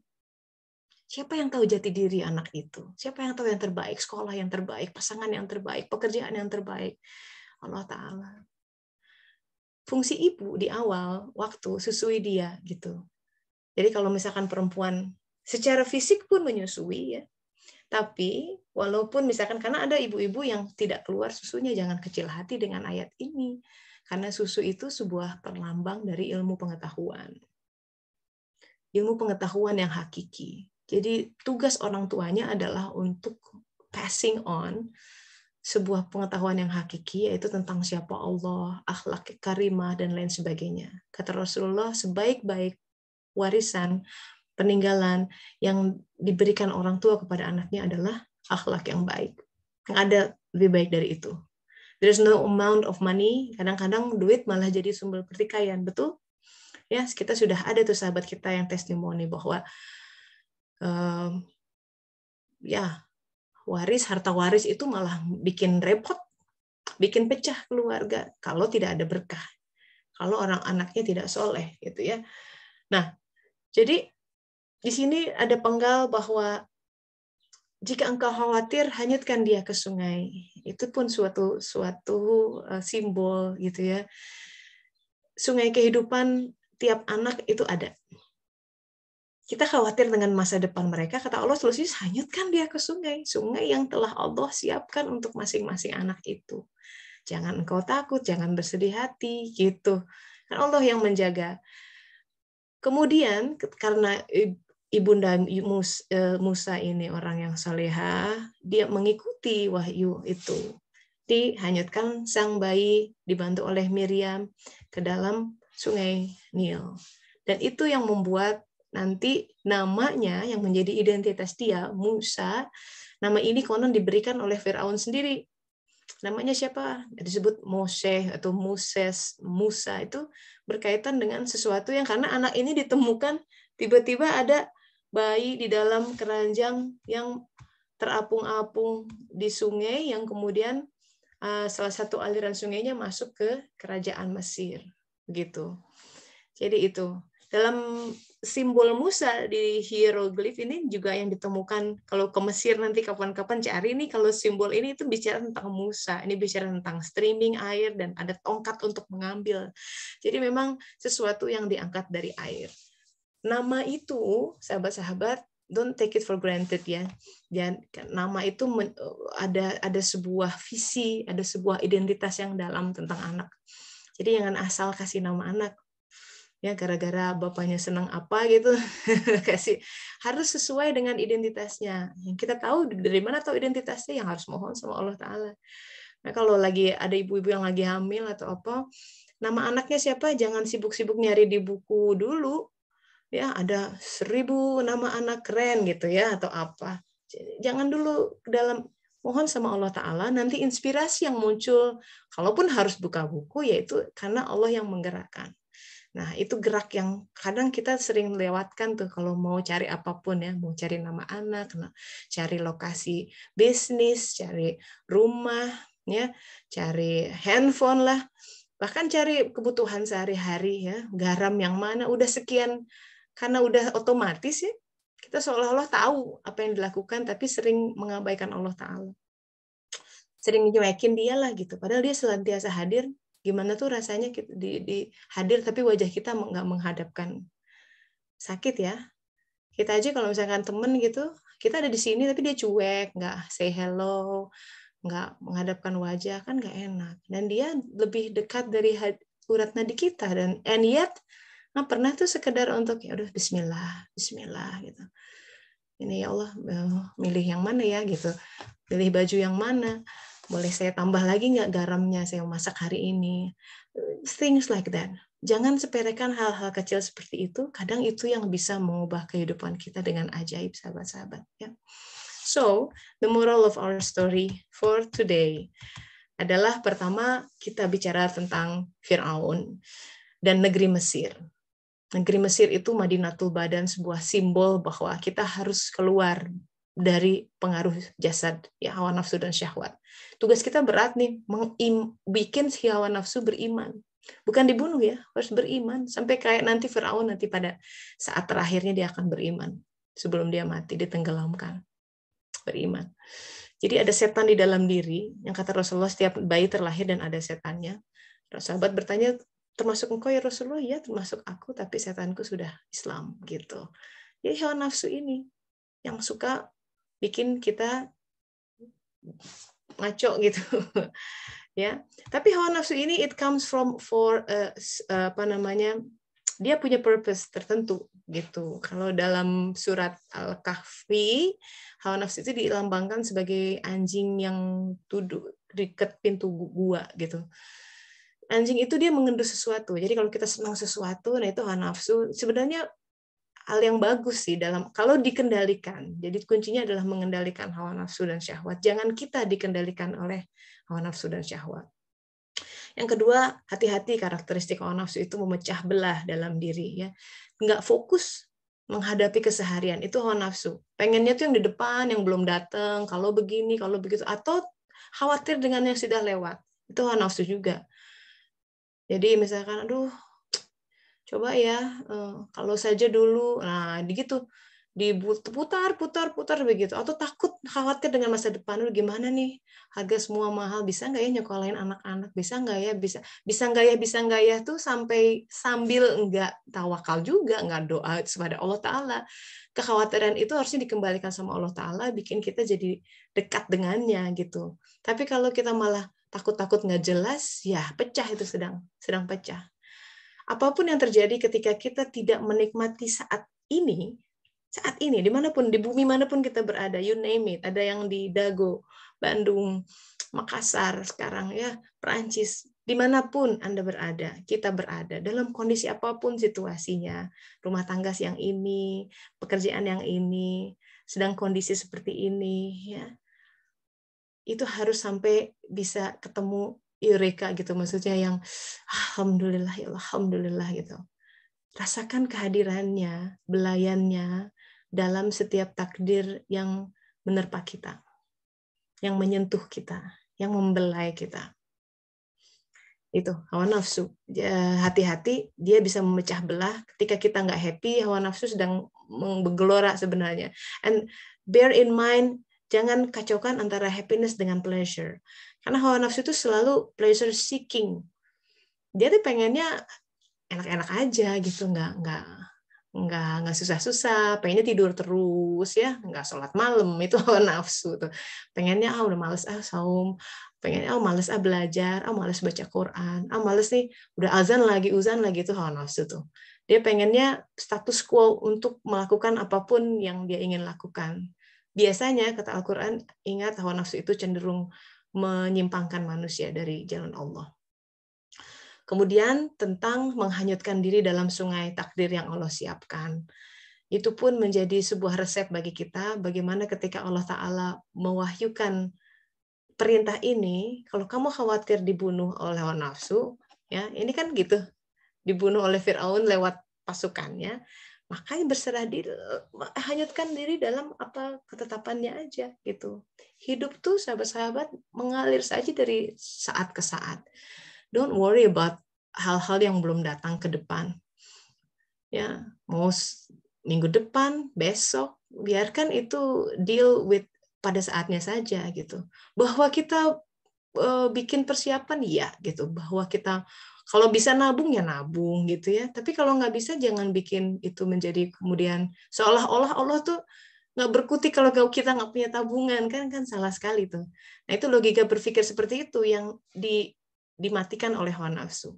Siapa yang tahu jati diri anak itu? Siapa yang tahu yang terbaik? Sekolah yang terbaik, pasangan yang terbaik, pekerjaan yang terbaik. Allah Ta'ala. Fungsi ibu di awal waktu susui dia gitu. Jadi kalau misalkan perempuan secara fisik pun menyusui ya, Tapi walaupun misalkan karena ada ibu-ibu yang tidak keluar susunya, jangan kecil hati dengan ayat ini. Karena susu itu sebuah perlambang dari ilmu pengetahuan. Ilmu pengetahuan yang hakiki. Jadi tugas orang tuanya adalah untuk passing on sebuah pengetahuan yang hakiki, yaitu tentang siapa Allah, akhlak karimah, dan lain sebagainya. Kata Rasulullah, sebaik-baik warisan peninggalan yang diberikan orang tua kepada anaknya adalah akhlak yang baik. Yang ada lebih baik dari itu. There's no amount of money. Kadang-kadang duit malah jadi sumber pertikaian, betul? Ya, kita sudah ada tuh sahabat kita yang testimoni bahwa ya harta waris itu malah bikin repot, bikin pecah keluarga kalau tidak ada berkah, kalau orang anaknya tidak soleh, gitu ya. Nah, jadi di sini ada penggal bahwa jika engkau khawatir, hanyutkan dia ke sungai. Itu pun suatu simbol, gitu ya. Sungai kehidupan tiap anak itu ada. Kita khawatir dengan masa depan mereka, kata Allah, solusinya hanyutkan dia ke sungai. Sungai yang telah Allah siapkan untuk masing-masing anak itu. Jangan engkau takut, jangan bersedih hati, gitu. Kan Allah yang menjaga. Kemudian, karena Ibunda Musa ini orang yang salehah, dia mengikuti wahyu itu. Dihanyutkan sang bayi, dibantu oleh Miriam, ke dalam sungai Nil. Dan itu yang membuat nanti namanya yang menjadi identitas dia, Musa, nama ini konon diberikan oleh Firaun sendiri. Namanya siapa? Disebut Moshe atau Musa, itu berkaitan dengan sesuatu yang karena anak ini ditemukan tiba-tiba ada bayi di dalam keranjang yang terapung-apung di sungai yang kemudian salah satu aliran sungainya masuk ke kerajaan Mesir, gitu. Jadi itu dalam simbol Musa di hieroglif ini juga yang ditemukan. Kalau ke Mesir nanti kapan-kapan cari nih, kalau simbol ini itu bicara tentang Musa, ini bicara tentang streaming air dan ada tongkat untuk mengambil. Jadi memang sesuatu yang diangkat dari air. Nama itu, sahabat-sahabat, don't take it for granted ya. Dan nama itu ada sebuah visi, ada sebuah identitas yang dalam tentang anak. Jadi jangan asal kasih nama anak. Ya gara-gara bapaknya senang apa gitu, kasih, harus sesuai dengan identitasnya. Yang kita tahu dari mana tahu identitasnya, yang harus mohon sama Allah Ta'ala. Nah kalau lagi ada ibu-ibu yang lagi hamil atau apa, nama anaknya siapa, jangan sibuk-sibuk nyari di buku dulu. Ya ada 1000 nama anak keren gitu ya atau apa. Jangan dulu dalam mohon sama Allah Ta'ala, nanti inspirasi yang muncul, kalaupun harus buka buku, yaitu karena Allah yang menggerakkan. Nah, itu gerak yang kadang kita sering lewatkan tuh kalau mau cari apapun ya, mau cari nama anak, cari lokasi bisnis, cari rumah, ya, cari handphone lah, bahkan cari kebutuhan sehari-hari ya, garam yang mana, udah sekian, karena udah otomatis ya, kita seolah-olah tahu apa yang dilakukan, tapi sering mengabaikan Allah Ta'ala. Sering nyuekin dia lah gitu, padahal dia senantiasa hadir. Gimana tuh rasanya di hadir tapi wajah kita nggak menghadapkan, sakit ya. Kita aja kalau misalkan temen gitu, kita ada di sini tapi dia cuek, nggak say hello, nggak menghadapkan wajah, kan nggak enak. Dan dia lebih dekat dari urat nadi kita, dan and yet pernah tuh sekedar untuk ya udah Bismillah, Bismillah gitu. Ini ya Allah, milih yang mana ya gitu, pilih baju yang mana. Boleh saya tambah lagi nggak garamnya, saya masak hari ini. Things like that. Jangan sepelekan hal-hal kecil seperti itu. Kadang itu yang bisa mengubah kehidupan kita dengan ajaib, sahabat-sahabat. Ya. So, the moral of our story for today adalah pertama kita bicara tentang Fir'aun dan negeri Mesir. Negeri Mesir itu Madinatul Badan, sebuah simbol bahwa kita harus keluar dari pengaruh jasad, ya, hawa nafsu dan syahwat. Tugas kita berat nih, bikin si hawa nafsu beriman. Bukan dibunuh ya, harus beriman. Sampai kayak nanti Firaun nanti pada saat terakhirnya dia akan beriman. Sebelum dia mati, ditenggelamkan. Beriman. Jadi ada setan di dalam diri, yang kata Rasulullah setiap bayi terlahir dan ada setannya. Sahabat bertanya, termasuk engkau ya Rasulullah? Ya, termasuk aku, tapi setanku sudah Islam gitu. Jadi hawa nafsu ini yang suka bikin kita ngaco gitu. Ya, tapi hawa nafsu ini it comes from apa namanya, dia punya purpose tertentu gitu. Kalau dalam surat Al-Kahfi, hawa nafsu itu dilambangkan sebagai anjing yang duduk dekat pintu gua gitu. Anjing itu dia mengendus sesuatu. Jadi kalau kita senang sesuatu, nah itu hawa nafsu. Sebenarnya hal yang bagus sih dalam kalau dikendalikan. Jadi kuncinya adalah mengendalikan hawa nafsu dan syahwat. Jangan kita dikendalikan oleh hawa nafsu dan syahwat. Yang kedua, hati-hati, karakteristik hawa nafsu itu memecah belah dalam diri, ya. Nggak fokus menghadapi keseharian, itu hawa nafsu. Pengennya tuh yang di depan, yang belum datang, kalau begini, kalau begitu, atau khawatir dengan yang sudah lewat. Itu hawa nafsu juga. Jadi misalkan, aduh, coba ya, kalau saja dulu, nah gitu, diputar begitu, atau takut, khawatir dengan masa depan, gimana nih, harga semua mahal, bisa nggak ya nyekolahin anak-anak, bisa nggak ya, bisa nggak ya, tuh sambil nggak tawakal juga, nggak doa kepada Allah Ta'ala. Kekhawatiran itu harusnya dikembalikan sama Allah Ta'ala, bikin kita jadi dekat dengannya gitu. Tapi kalau kita malah takut-takut nggak jelas, ya pecah itu, sedang pecah. Apapun yang terjadi ketika kita tidak menikmati saat ini, dimanapun, di bumi manapun kita berada, you name it, ada yang di Dago, Bandung, Makassar sekarang, ya, Perancis, dimanapun Anda berada, kita berada, dalam kondisi apapun situasinya, rumah tangga yang ini, pekerjaan yang ini, sedang kondisi seperti ini, ya, itu harus sampai bisa ketemu eureka gitu, maksudnya yang alhamdulillah, ya alhamdulillah gitu. Rasakan kehadirannya, belayannya dalam setiap takdir yang menerpa kita, yang menyentuh kita, yang membelai kita. Itu hawa nafsu. Hati-hati, dia bisa memecah belah. Ketika kita nggak happy, hawa nafsu sedang bergelora sebenarnya. And bear in mind, jangan kacaukan antara happiness dengan pleasure. Karena hawa nafsu itu selalu pleasure seeking. Dia tuh pengennya enak-enak aja gitu, nggak susah-susah, pengennya tidur terus, ya, nggak sholat malam, itu hawa nafsu tuh. Pengennya udah males saum, pengennya males belajar, males baca Quran, males nih udah uzan lagi, itu hawa nafsu tuh. Dia pengennya status quo untuk melakukan apapun yang dia ingin lakukan. Biasanya kata Al-Quran, ingat, hawa nafsu itu cenderung menyimpangkan manusia dari jalan Allah. Kemudian tentang menghanyutkan diri dalam sungai takdir yang Allah siapkan. Itu pun menjadi sebuah resep bagi kita, bagaimana ketika Allah Ta'ala mewahyukan perintah ini, kalau kamu khawatir dibunuh oleh hawa nafsu, ya, ini kan gitu, dibunuh oleh Fir'aun lewat pasukannya, makanya berserah diri, hanyutkan diri dalam apa ketetapannya aja gitu. Hidup tuh sahabat-sahabat mengalir saja dari saat ke saat. Don't worry about hal-hal yang belum datang ke depan. Ya, mau minggu depan, besok, biarkan itu deal with pada saatnya saja gitu. Bahwa kita bikin persiapan, ya gitu. Bahwa kita kalau bisa nabung, ya nabung gitu ya. Tapi kalau nggak bisa, jangan bikin itu menjadi kemudian seolah-olah Allah tuh nggak berkutik kalau kita nggak punya tabungan, kan salah sekali tuh. Nah, itu logika berpikir seperti itu yang dimatikan oleh hawa nafsu.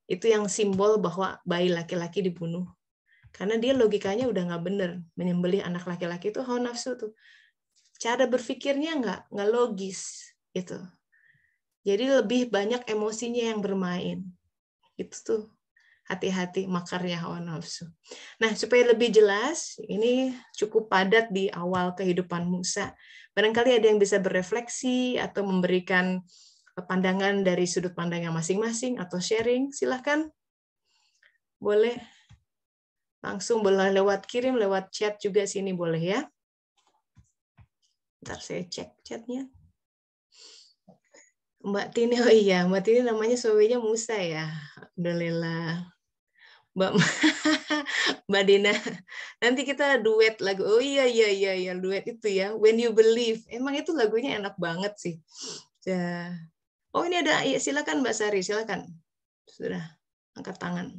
Itu yang simbol bahwa bayi laki-laki dibunuh. Karena dia logikanya udah nggak bener. Menyembelih anak laki-laki itu hawa nafsu tuh. Cara berpikirnya nggak logis. Gitu. Jadi lebih banyak emosinya yang bermain. Itu tuh. Hati-hati makarnya hawa nafsu. Nah, supaya lebih jelas, ini cukup padat di awal kehidupan Musa. Barangkali ada yang bisa berefleksi atau memberikan pandangan dari sudut pandang yang masing-masing atau sharing, silahkan. Boleh langsung, boleh lewat kirim, lewat chat juga sini boleh ya. Ntar saya cek chatnya. Mbak Tini, oh iya, Mbak Tini namanya suaminya Musa ya. Alhamdulillah. Mbak Dina, nanti kita duet lagu. Oh iya, duet itu ya. When You Believe. Emang itu lagunya enak banget sih. Ya. Oh, ini ada, ya, silakan Mbak Sari, silakan. Sudah angkat tangan.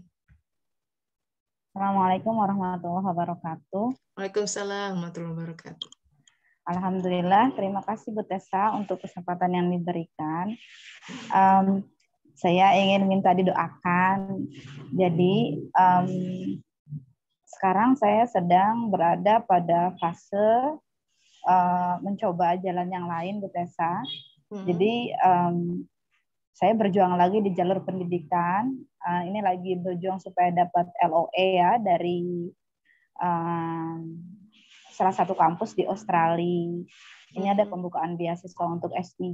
Assalamualaikum warahmatullahi wabarakatuh. Waalaikumsalam warahmatullahi wabarakatuh. Alhamdulillah, terima kasih Bu Tessa untuk kesempatan yang diberikan. Saya ingin minta didoakan. Jadi sekarang saya sedang berada pada fase mencoba jalan yang lain, Bu Tessa. Jadi saya berjuang lagi di jalur pendidikan. Ini lagi berjuang supaya dapat LOE ya dari salah satu kampus di Australia. Ini ada pembukaan beasiswa untuk S3.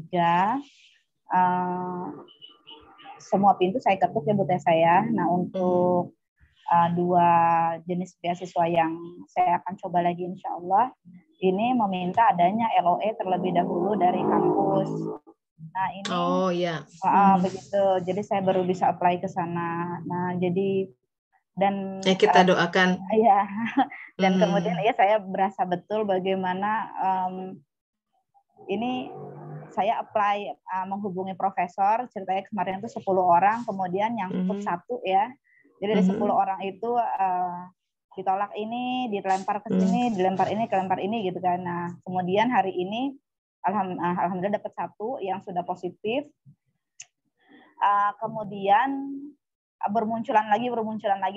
Semua pintu saya ketuk ya Bu Tessa ya. Nah untuk 2 jenis beasiswa yang saya akan coba lagi insya Allah, ini meminta adanya LOE terlebih dahulu dari kampus. Nah ini begitu. Jadi saya baru bisa apply ke sana. Nah jadi dan kita doakan. Ya. Dan kemudian ya saya berasa betul bagaimana ini saya apply menghubungi profesor, ceritanya kemarin itu 10 orang, kemudian yang cukup 1 ya. Jadi dari 10 orang itu ditolak ini, dilempar ke sini, dilempar ini, kelempar ini gitu kan. Nah, kemudian hari ini alhamdulillah dapat 1 yang sudah positif. Kemudian bermunculan lagi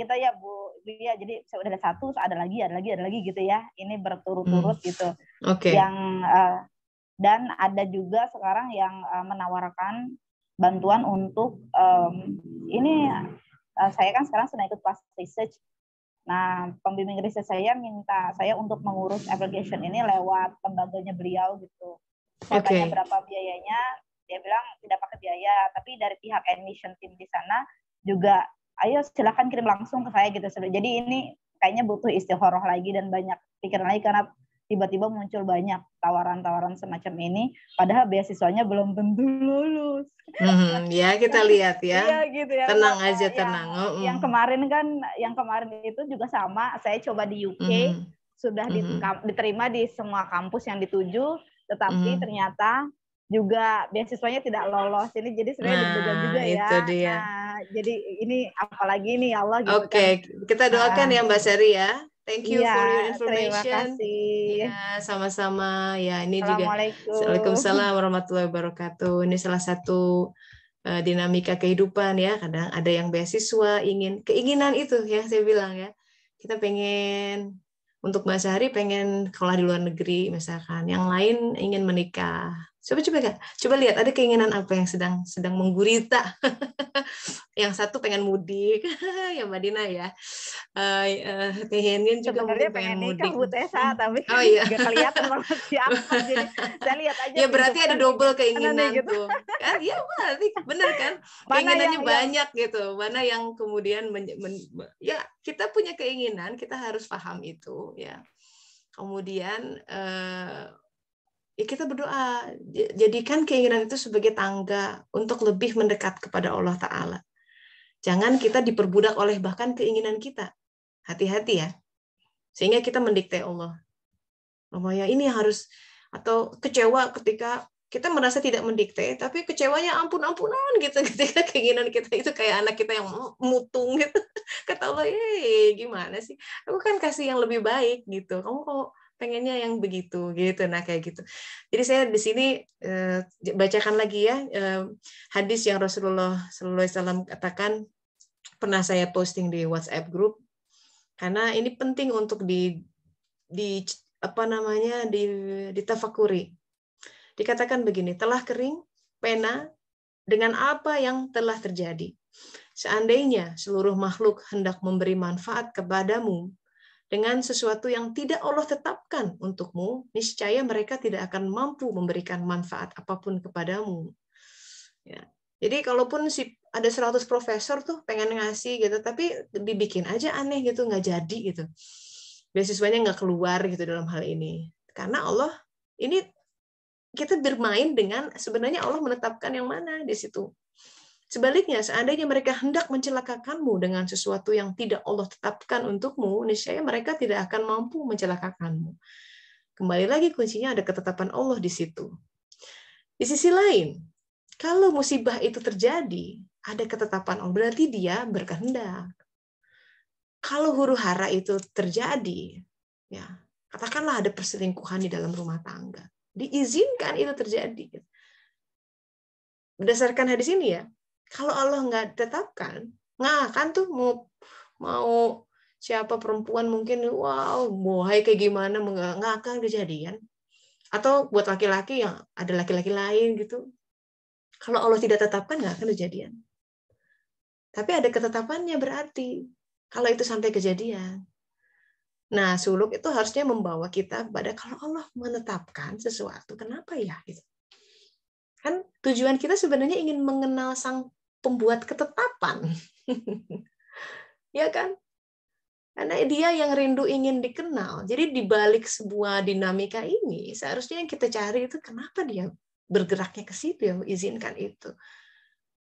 tuh ya Bu ya, jadi saya udah ada 1, ada lagi gitu ya. Ini berturut-turut gitu. Yang dan ada juga sekarang yang menawarkan bantuan untuk ini saya kan sekarang sedang ikut kelas research. Nah, pembimbing riset saya minta saya untuk mengurus application ini lewat lembaganya beliau gitu. Saya tanya berapa biayanya, dia bilang tidak pakai biaya, tapi dari pihak admission team di sana juga, ayo silakan kirim langsung ke saya gitu. Jadi ini kayaknya butuh istikharah lagi dan banyak pikiran lagi karena tiba-tiba muncul banyak tawaran-tawaran semacam ini, padahal beasiswanya belum tentu lulus. Ya kita lihat ya. Iya gitu ya. Tenang aja, tenang. Yang kemarin itu juga sama. Saya coba di UK, sudah diterima di semua kampus yang dituju, tetapi ternyata juga beasiswanya tidak lolos. Ini jadi sebenarnya deg-degan juga ya. Itu dia. Nah, jadi ini apalagi ini ya Allah gitu kan. Kita doakan ya Mbak Sari ya. Thank you for your information. Terima kasih. Ya, sama-sama. Ya, ini juga. Waalaikumsalam warahmatullahi wabarakatuh. Ini salah satu dinamika kehidupan ya. Kadang ada yang beasiswa, keinginan itu ya saya bilang ya. Kita pengen untuk Mbak Sari pengen sekolah di luar negeri misalkan. Yang lain ingin menikah. Coba lihat ada keinginan apa yang sedang menggurita. Yang satu pengen mudik, ya Mbak Dina ya. Keinginan juga sebenarnya pengen nikah Bu Tessa, tapi nggak kelihatan banget siapa. Jadi saya lihat aja. Ya berarti ada double keinginan gitu. Tuh. Kan ya berarti bener kan? Keinginannya banyak gitu. Mana yang kemudian ya kita punya keinginan, kita harus paham itu ya. Kemudian ya kita berdoa, jadikan keinginan itu sebagai tangga untuk lebih mendekat kepada Allah Ta'ala. Jangan kita diperbudak oleh bahkan keinginan kita. Hati-hati ya. Sehingga kita mendikte Allah. Ya ini harus, atau kecewa ketika kita merasa tidak mendikte, tapi kecewanya ampun-ampunan gitu ketika keinginan kita itu kayak anak kita yang mutung gitu. Kata Allah, gimana sih? Aku kan kasih yang lebih baik gitu. Kamu kok pengennya yang begitu gitu. Nah kayak gitu. Jadi saya di sini bacakan lagi ya hadis yang Rasulullah SAW katakan, pernah saya posting di WhatsApp group karena ini penting untuk ditafakuri. Dikatakan begini, telah kering pena dengan apa yang telah terjadi. Seandainya seluruh makhluk hendak memberi manfaat kepadamu dengan sesuatu yang tidak Allah tetapkan untukmu, niscaya mereka tidak akan mampu memberikan manfaat apapun kepadamu. Ya. Jadi kalaupun ada 100 profesor tuh pengen ngasih gitu, tapi dibikin aja aneh gitu, nggak jadi gitu. Beasiswanya nggak keluar gitu dalam hal ini. Karena Allah, ini kita bermain dengan sebenarnya Allah menetapkan yang mana di situ. Sebaliknya, seandainya mereka hendak mencelakakanmu dengan sesuatu yang tidak Allah tetapkan untukmu, niscaya mereka tidak akan mampu mencelakakanmu. Kembali lagi kuncinya ada ketetapan Allah di situ. Di sisi lain, kalau musibah itu terjadi, ada ketetapan Allah, berarti dia berkehendak. Kalau huru-hara itu terjadi, ya Katakanlah ada perselingkuhan di dalam rumah tangga. Diizinkan itu terjadi. Berdasarkan hadis ini ya, kalau Allah nggak tetapkan, nggak akan tuh mau siapa perempuan mungkin, wow, bohai kayak gimana, nggak akan kejadian. Atau buat laki-laki yang ada laki-laki lain gitu. Kalau Allah tidak tetapkan, nggak akan kejadian. Tapi ada ketetapannya berarti, kalau itu sampai kejadian. Nah, suluk itu harusnya membawa kita pada kalau Allah menetapkan sesuatu, kenapa ya? Gitu. Kan tujuan kita sebenarnya ingin mengenal sang pembuat ketetapan. Ya kan? Karena dia yang rindu ingin dikenal. Jadi di balik sebuah dinamika ini, seharusnya yang kita cari itu kenapa dia bergeraknya ke situ, ya, izinkan itu.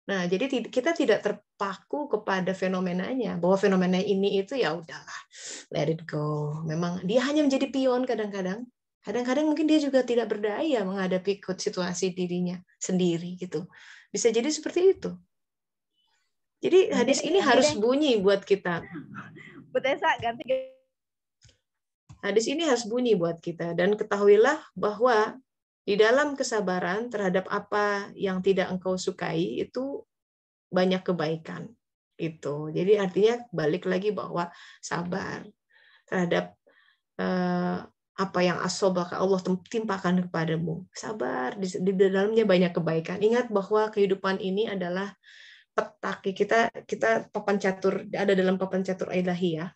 Nah, jadi kita tidak terpaku kepada fenomenanya, bahwa fenomena ini itu ya udahlah, let it go. Memang dia hanya menjadi pion kadang-kadang. Kadang-kadang mungkin dia juga tidak berdaya menghadapi situasi dirinya sendiri gitu. Bisa jadi seperti itu. Jadi hadis ini harus bunyi buat kita. Hadis ini harus bunyi buat kita, dan ketahuilah bahwa di dalam kesabaran terhadap apa yang tidak engkau sukai itu banyak kebaikan. Itu. Jadi artinya balik lagi bahwa sabar terhadap apa yang asobaka Allah timpakan kepadamu. Sabar, di dalamnya banyak kebaikan. Ingat bahwa kehidupan ini adalah petak. Kita papan catur, ada dalam papan catur ilahi ya.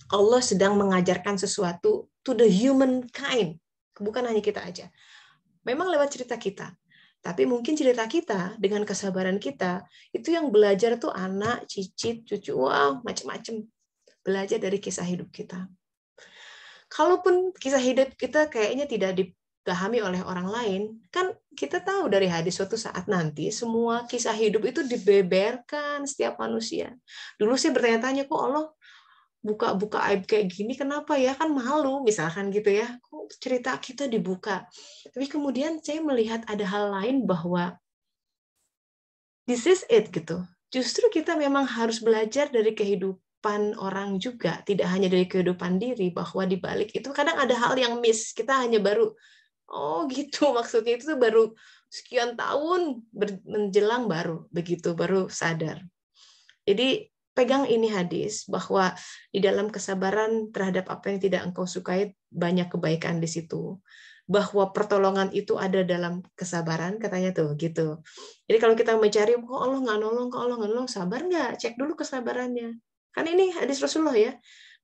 Allah sedang mengajarkan sesuatu to the human kind. Bukan hanya kita aja. Memang lewat cerita kita. Tapi mungkin cerita kita dengan kesabaran kita, itu yang belajar tuh anak, cicit, cucu, wow, macam-macam. Belajar dari kisah hidup kita. Kalaupun kisah hidup kita kayaknya tidak dipahami oleh orang lain, kan kita tahu dari hadis suatu saat nanti semua kisah hidup itu dibeberkan setiap manusia. Dulu saya bertanya-tanya, kok Allah buka-buka aib kayak gini, kenapa ya? Kan malu, misalkan gitu ya. Kok cerita kita dibuka? Tapi kemudian saya melihat ada hal lain bahwa this is it gitu. Justru kita memang harus belajar dari kehidupan orang juga, tidak hanya dari kehidupan diri, bahwa di balik itu kadang ada hal yang miss. Kita hanya baru, oh gitu maksudnya, itu tuh baru sekian tahun menjelang baru sadar. Jadi pegang ini hadis, bahwa di dalam kesabaran terhadap apa yang tidak engkau sukai, banyak kebaikan di situ. Bahwa pertolongan itu ada dalam kesabaran, katanya tuh gitu. Jadi kalau kita mencari, kok Allah nggak nolong, sabar nggak? Cek dulu kesabarannya. Kan ini hadis Rasulullah ya,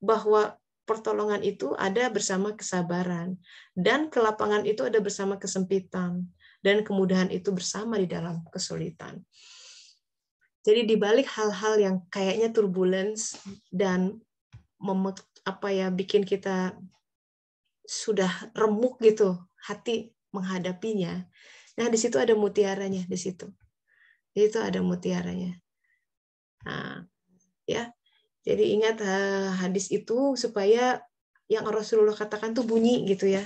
bahwa pertolongan itu ada bersama kesabaran, dan kelapangan itu ada bersama kesempitan, dan kemudahan itu bersama di dalam kesulitan. Jadi di balik hal-hal yang kayaknya turbulence dan bikin kita sudah remuk gitu hati menghadapinya. Nah, di situ ada mutiaranya di situ. Itu ada mutiaranya. Nah, ya. Jadi ingat hadis itu supaya yang Rasulullah katakan tuh bunyi gitu ya.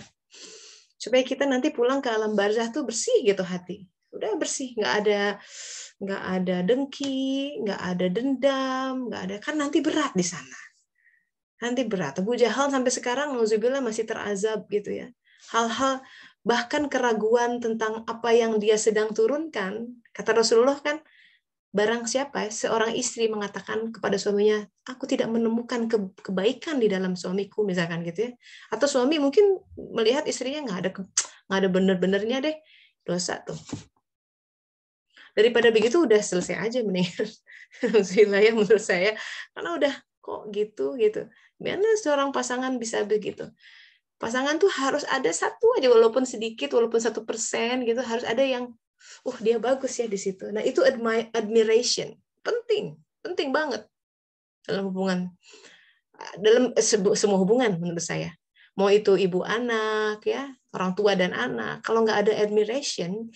Supaya kita nanti pulang ke alam barzah tuh bersih gitu hati. Udah bersih, nggak ada dengki, nggak ada dendam, nggak ada, kan nanti berat di sana. Nanti berat. Abu Jahal sampai sekarang nauzubillah masih terazab gitu ya. Hal-hal bahkan keraguan tentang apa yang dia sedang turunkan. Kata Rasulullah kan, barang siapa seorang istri mengatakan kepada suaminya, aku tidak menemukan kebaikan di dalam suamiku, misalkan gitu ya. Atau suami mungkin melihat istrinya nggak ada bener-benernya deh, dosa tuh. Daripada begitu udah selesai aja mendingan. Ya menurut saya, karena udah kok gitu. Gimana seorang pasangan bisa begitu? Pasangan tuh harus ada satu aja, walaupun sedikit, walaupun 1% gitu, harus ada yang dia bagus ya di situ. Nah, itu admiration. Penting banget dalam hubungan, dalam semua hubungan menurut saya. Mau itu ibu anak ya, orang tua dan anak. Kalau nggak ada admiration,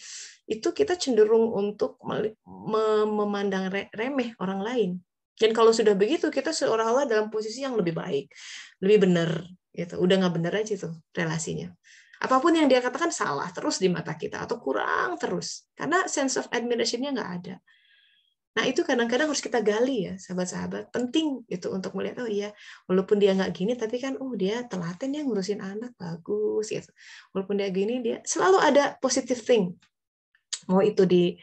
itu kita cenderung untuk memandang remeh orang lain. Dan kalau sudah begitu, kita seolah-olah dalam posisi yang lebih baik, lebih benar. Gitu. Udah nggak benar aja tuh relasinya. Apapun yang dia katakan salah terus di mata kita, atau kurang terus. Karena sense of admiration-nya nggak ada. Nah, itu kadang-kadang harus kita gali ya, sahabat-sahabat. Penting itu untuk melihat, oh iya, walaupun dia nggak gini, tapi kan, oh dia telaten ya ngurusin anak, bagus gitu. Walaupun dia gini, dia selalu ada positive thing. Mau itu di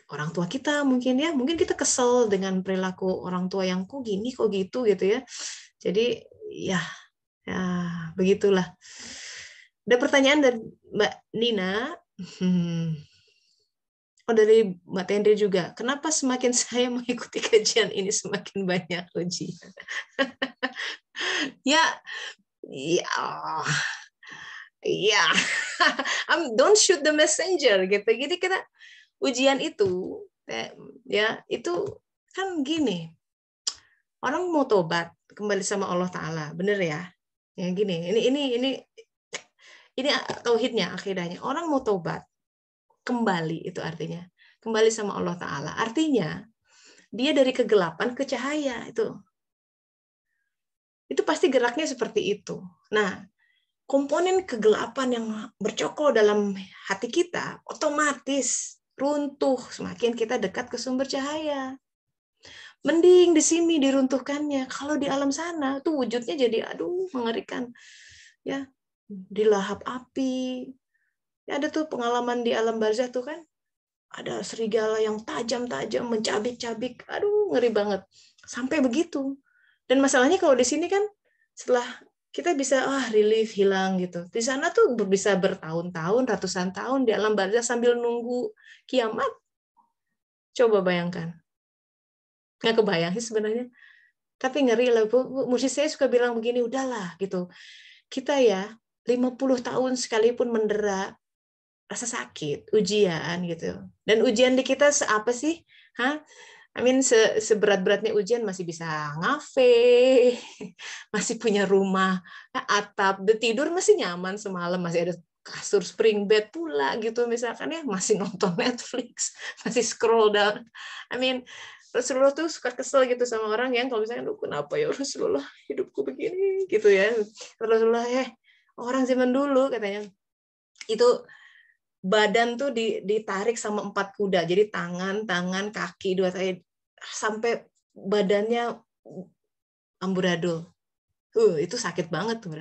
orang tua kita mungkin ya, mungkin kita kesel dengan perilaku orang tua yang kok gini, kok gitu gitu ya. Jadi ya begitulah. Ada pertanyaan dari Mbak Nina. Dari Mbak Tendri juga. Kenapa semakin saya mengikuti kajian ini semakin banyak ujian? ya, don't shoot the messenger gitu. Jadi kita ujian itu, ya itu kan gini. Orang mau tobat kembali sama Allah Taala, bener ya? Ya gini. Ini tauhidnya, akidahnya. Orang mau tobat kembali, itu artinya kembali sama Allah Ta'ala, artinya dia dari kegelapan ke cahaya, itu pasti geraknya seperti itu. Nah, komponen kegelapan yang bercokol dalam hati kita otomatis runtuh semakin kita dekat ke sumber cahaya. Mending di sini diruntuhkannya, kalau di alam sana tuh wujudnya jadi mengerikan ya, dilahap api. Ada tuh pengalaman di alam barzah tuh kan, ada serigala yang tajam-tajam mencabik-cabik, ngeri banget. Sampai begitu. Dan masalahnya kalau di sini kan setelah kita bisa relief, hilang gitu. Di sana tuh bisa bertahun-tahun, ratusan tahun di alam barzah sambil nunggu kiamat. Coba bayangkan. Nggak kebayang sih sebenarnya. Tapi ngeri lah, Bu. Mursyid saya suka bilang begini, udahlah gitu. Kita ya 50 tahun sekalipun mendera rasa sakit, ujian gitu. Dan ujian di kita apa sih? Seberat-beratnya ujian masih bisa ngafe, masih punya rumah, atap, tidur masih nyaman semalam, masih ada kasur spring bed pula gitu misalkan ya, masih nonton Netflix, masih scroll down. Rasulullah tuh suka kesel gitu sama orang yang kalau misalnya, kenapa ya Rasulullah hidupku begini gitu ya. Rasulullah orang zaman dulu katanya itu badan tuh ditarik sama 4 kuda. Jadi tangan, kaki, 2 tangan sampai badannya amburadul. Itu sakit banget tuh.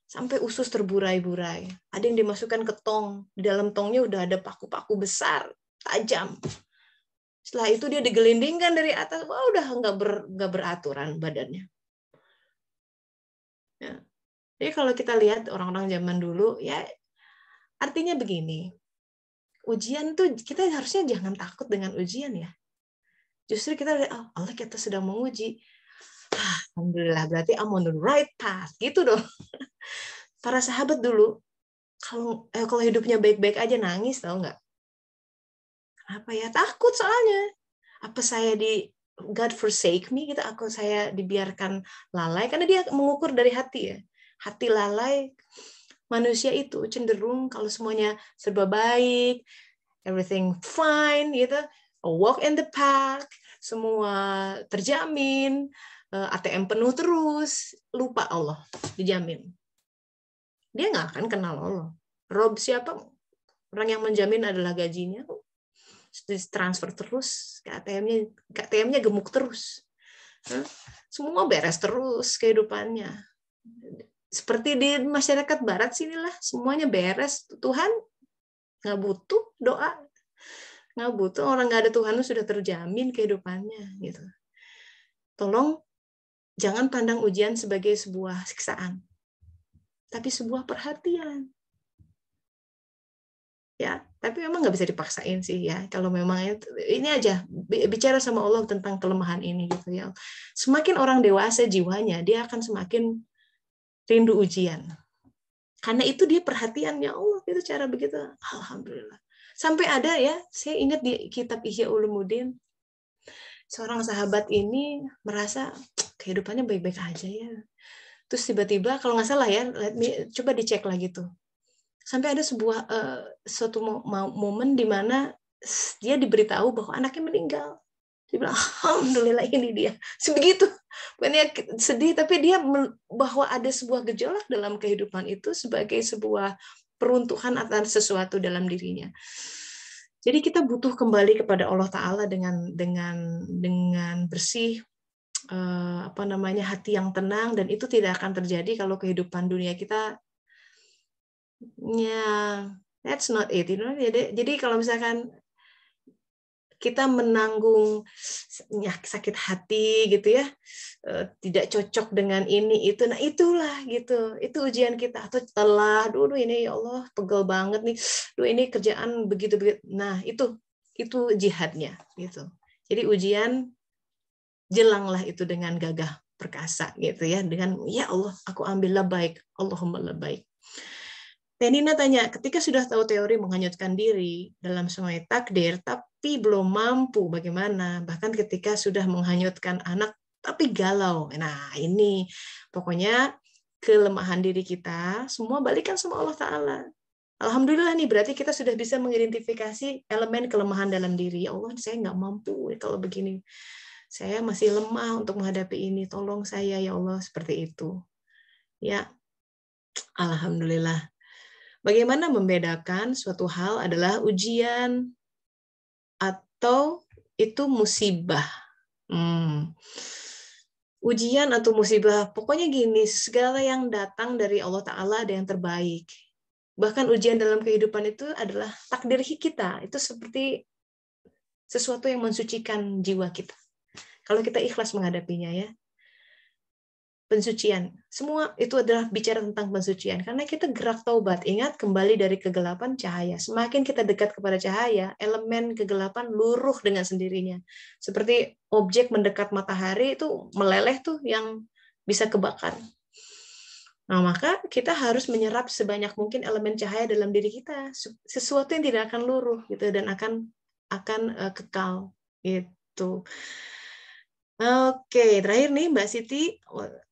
Sampai usus terburai-burai. Ada yang dimasukkan ke tong. Di dalam tongnya udah ada paku-paku besar, tajam. Setelah itu dia digelindingkan dari atas. Wah, udah nggak beraturan badannya. Ya. Jadi kalau kita lihat orang-orang zaman dulu, ya artinya begini, ujian tuh kita harusnya jangan takut dengan ujian ya. Justru kita lihat, Allah kita sedang menguji. Alhamdulillah, berarti I'm on the right path. Gitu dong. Para sahabat dulu, kalau hidupnya baik-baik aja nangis, tahu nggak? Kenapa ya? Takut soalnya. Apa saya God forsake me? Gitu, saya dibiarkan lalai? Karena dia mengukur dari hati ya. Hati lalai, manusia itu cenderung kalau semuanya serba baik, everything fine, gitu, a walk in the park, semua terjamin, ATM penuh terus, lupa Allah, dijamin. Dia nggak akan kenal Allah. Rob siapa? Orang yang menjamin adalah gajinya, transfer terus ke ATM-nya gemuk terus. Semua beres terus kehidupannya. Seperti di masyarakat barat sinilah, semuanya beres. Tuhan nggak butuh doa, nggak butuh, orang nggak ada Tuhan sudah terjamin kehidupannya gitu. Tolong jangan pandang ujian sebagai sebuah siksaan, tapi sebuah perhatian. Ya, tapi memang nggak bisa dipaksain sih ya. Kalau memang ini aja bicara sama Allah tentang kelemahan ini gitu ya. Semakin orang dewasa jiwanya, dia akan semakin rindu ujian. Karena itu dia perhatiannya Allah, itu cara begitu. Alhamdulillah. Sampai ada ya, saya ingat di kitab Ihya Ulumuddin, seorang sahabat ini merasa kehidupannya baik-baik aja ya. Terus tiba-tiba, kalau nggak salah ya, coba dicek lagi tuh. Sampai ada suatu momen di mana dia diberitahu bahwa anaknya meninggal. Dia bilang, alhamdulillah ini dia. Sebegitu. Bukannya sedih, tapi dia bahwa ada sebuah gejolak dalam kehidupan itu sebagai sebuah peruntukan atas sesuatu dalam dirinya. Jadi kita butuh kembali kepada Allah Ta'ala dengan bersih, hati yang tenang, dan itu tidak akan terjadi kalau kehidupan dunia kita, that's not it, Jadi kalau misalkan kita menanggung sakit hati gitu ya, tidak cocok dengan ini itu, nah itulah gitu, itu ujian kita. Atau telah dulu ini, ya Allah pegel banget nih, ini kerjaan begitu, nah itu jihadnya gitu. Jadi ujian, jelanglah itu dengan gagah perkasa gitu ya, dengan ya Allah aku ambil labbaik, Allahumma labbaik. Tenina tanya, ketika sudah tahu teori menghanyutkan diri dalam sungai takdir, tapi belum mampu bagaimana? Bahkan ketika sudah menghanyutkan anak, tapi galau. Nah ini, pokoknya kelemahan diri kita, semua balikan sama Allah Ta'ala. Alhamdulillah nih, berarti kita sudah bisa mengidentifikasi elemen kelemahan dalam diri. Ya Allah, saya nggak mampu kalau begini. Saya masih lemah untuk menghadapi ini. Tolong saya, ya Allah, seperti itu. Ya, alhamdulillah. Bagaimana membedakan suatu hal adalah ujian atau itu musibah? Ujian atau musibah, pokoknya gini, segala yang datang dari Allah Ta'ala ada yang terbaik. Bahkan ujian dalam kehidupan itu adalah takdir kita. Itu seperti sesuatu yang mensucikan jiwa kita. Kalau kita ikhlas menghadapinya ya. Pensucian. Semua itu adalah bicara tentang pensucian. Karena kita gerak taubat. Ingat, kembali dari kegelapan cahaya. Semakin kita dekat kepada cahaya, elemen kegelapan luruh dengan sendirinya. Seperti objek mendekat matahari itu meleleh tuh yang bisa kebakar. Nah, maka kita harus menyerap sebanyak mungkin elemen cahaya dalam diri kita. Sesuatu yang tidak akan luruh gitu dan akan kekal gitu. Oke, terakhir nih Mbak Siti.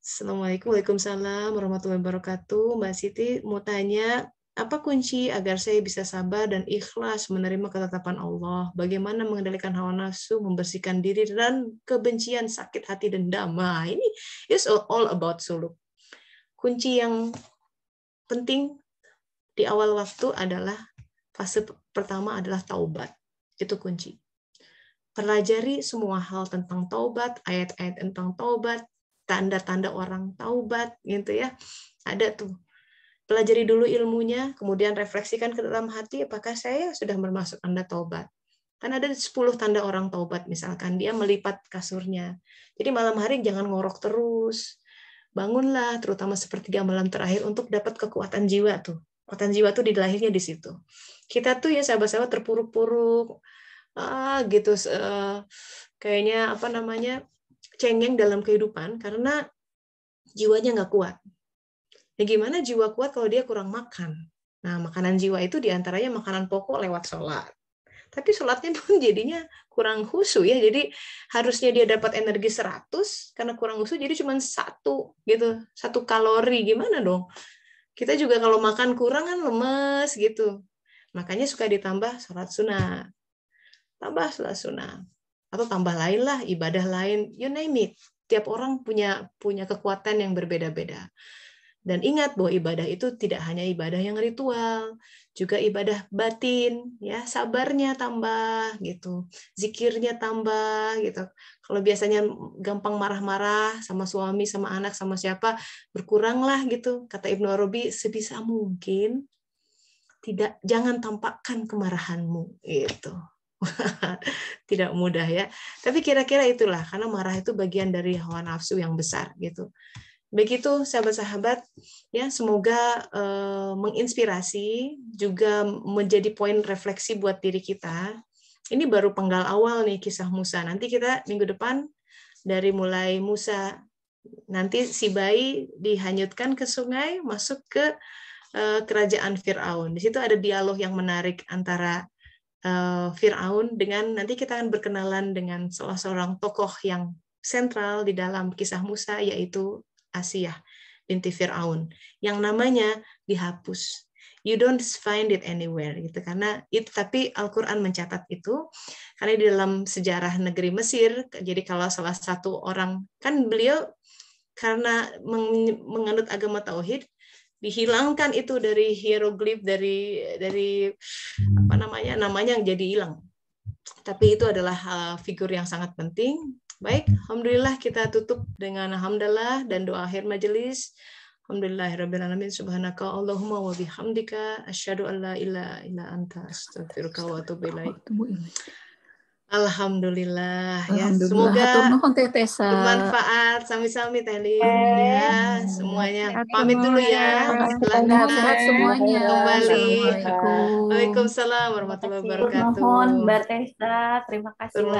Assalamualaikum, waalaikumsalam warahmatullahi wabarakatuh. Mbak Siti mau tanya, apa kunci agar saya bisa sabar dan ikhlas menerima ketetapan Allah? Bagaimana mengendalikan hawa nafsu, membersihkan diri dan kebencian, sakit hati, dendam? Nah, ini is all about suluk. Kunci yang penting di awal waktu adalah fase pertama adalah taubat. Itu kunci. Pelajari semua hal tentang taubat, ayat-ayat tentang taubat, tanda-tanda orang taubat, gitu ya. Ada tuh. Pelajari dulu ilmunya, kemudian refleksikan ke dalam hati, apakah saya sudah bermasuk tanda taubat. Kan ada 10 tanda orang taubat, misalkan dia melipat kasurnya. Jadi malam hari jangan ngorok terus. Bangunlah, terutama sepertiga malam terakhir untuk dapat kekuatan jiwa tuh. Kekuatan jiwa tuh dilahirnya di situ. Kita tuh ya sahabat-sahabat terpuruk-puruk, gitu, kayaknya cengeng dalam kehidupan karena jiwanya nggak kuat. Ya gimana jiwa kuat kalau dia kurang makan? Nah, makanan jiwa itu diantaranya makanan pokok lewat sholat. Tapi sholatnya pun jadinya kurang khusyuk ya. Jadi harusnya dia dapat energi 100 karena kurang khusyuk jadi cuma 1 gitu, 1 kalori. Gimana dong? Kita juga kalau makan kurang kan lemes gitu. Makanya suka ditambah sholat sunat. Tambah sholat sunat. Atau tambah lain lah, ibadah lain, you name it. Tiap orang punya kekuatan yang berbeda-beda. Dan ingat bahwa ibadah itu tidak hanya ibadah yang ritual, juga ibadah batin, ya, sabarnya tambah gitu, zikirnya tambah gitu. Kalau biasanya gampang marah-marah sama suami, sama anak, sama siapa, berkuranglah gitu. Kata Ibnu Arabi, sebisa mungkin jangan tampakkan kemarahanmu gitu. Tidak mudah ya. Tapi kira-kira itulah, karena marah itu bagian dari hawa nafsu yang besar gitu. Begitu sahabat-sahabat, ya semoga menginspirasi juga menjadi poin refleksi buat diri kita. Ini baru penggal awal nih kisah Musa. Nanti kita minggu depan dari mulai Musa, nanti si bayi dihanyutkan ke sungai, masuk ke kerajaan Firaun. Di situ ada dialog yang menarik antara Firaun dengan, nanti kita akan berkenalan dengan salah seorang tokoh yang sentral di dalam kisah Musa, yaitu Asiyah binti Firaun, yang namanya dihapus. You don't find it anywhere gitu, karena itu, tapi Al-Qur'an mencatat itu karena di dalam sejarah negeri Mesir. Jadi kalau salah satu orang, kan beliau karena menganut agama tauhid, dihilangkan itu dari hieroglif, dari namanya yang jadi hilang. Tapi itu adalah figur yang sangat penting. Baik, alhamdulillah kita tutup dengan alhamdulillah dan doa akhir majelis. Alhamdulillahirabbil alamin, subhanaka Allahumma wa bihamdika asyhadu an la ilaha illa anta astaghfiruka wa atubu ilaik. Alhamdulillah, ya. Semoga bermanfaat. Sami-sami Teh Lin, ya semuanya. Pamit dulu ya. Sehat semuanya. Kembali. Waalaikumsalam warahmatullahi wabarakatuh. Mohon Mbak Tessa, terima kasih banyak.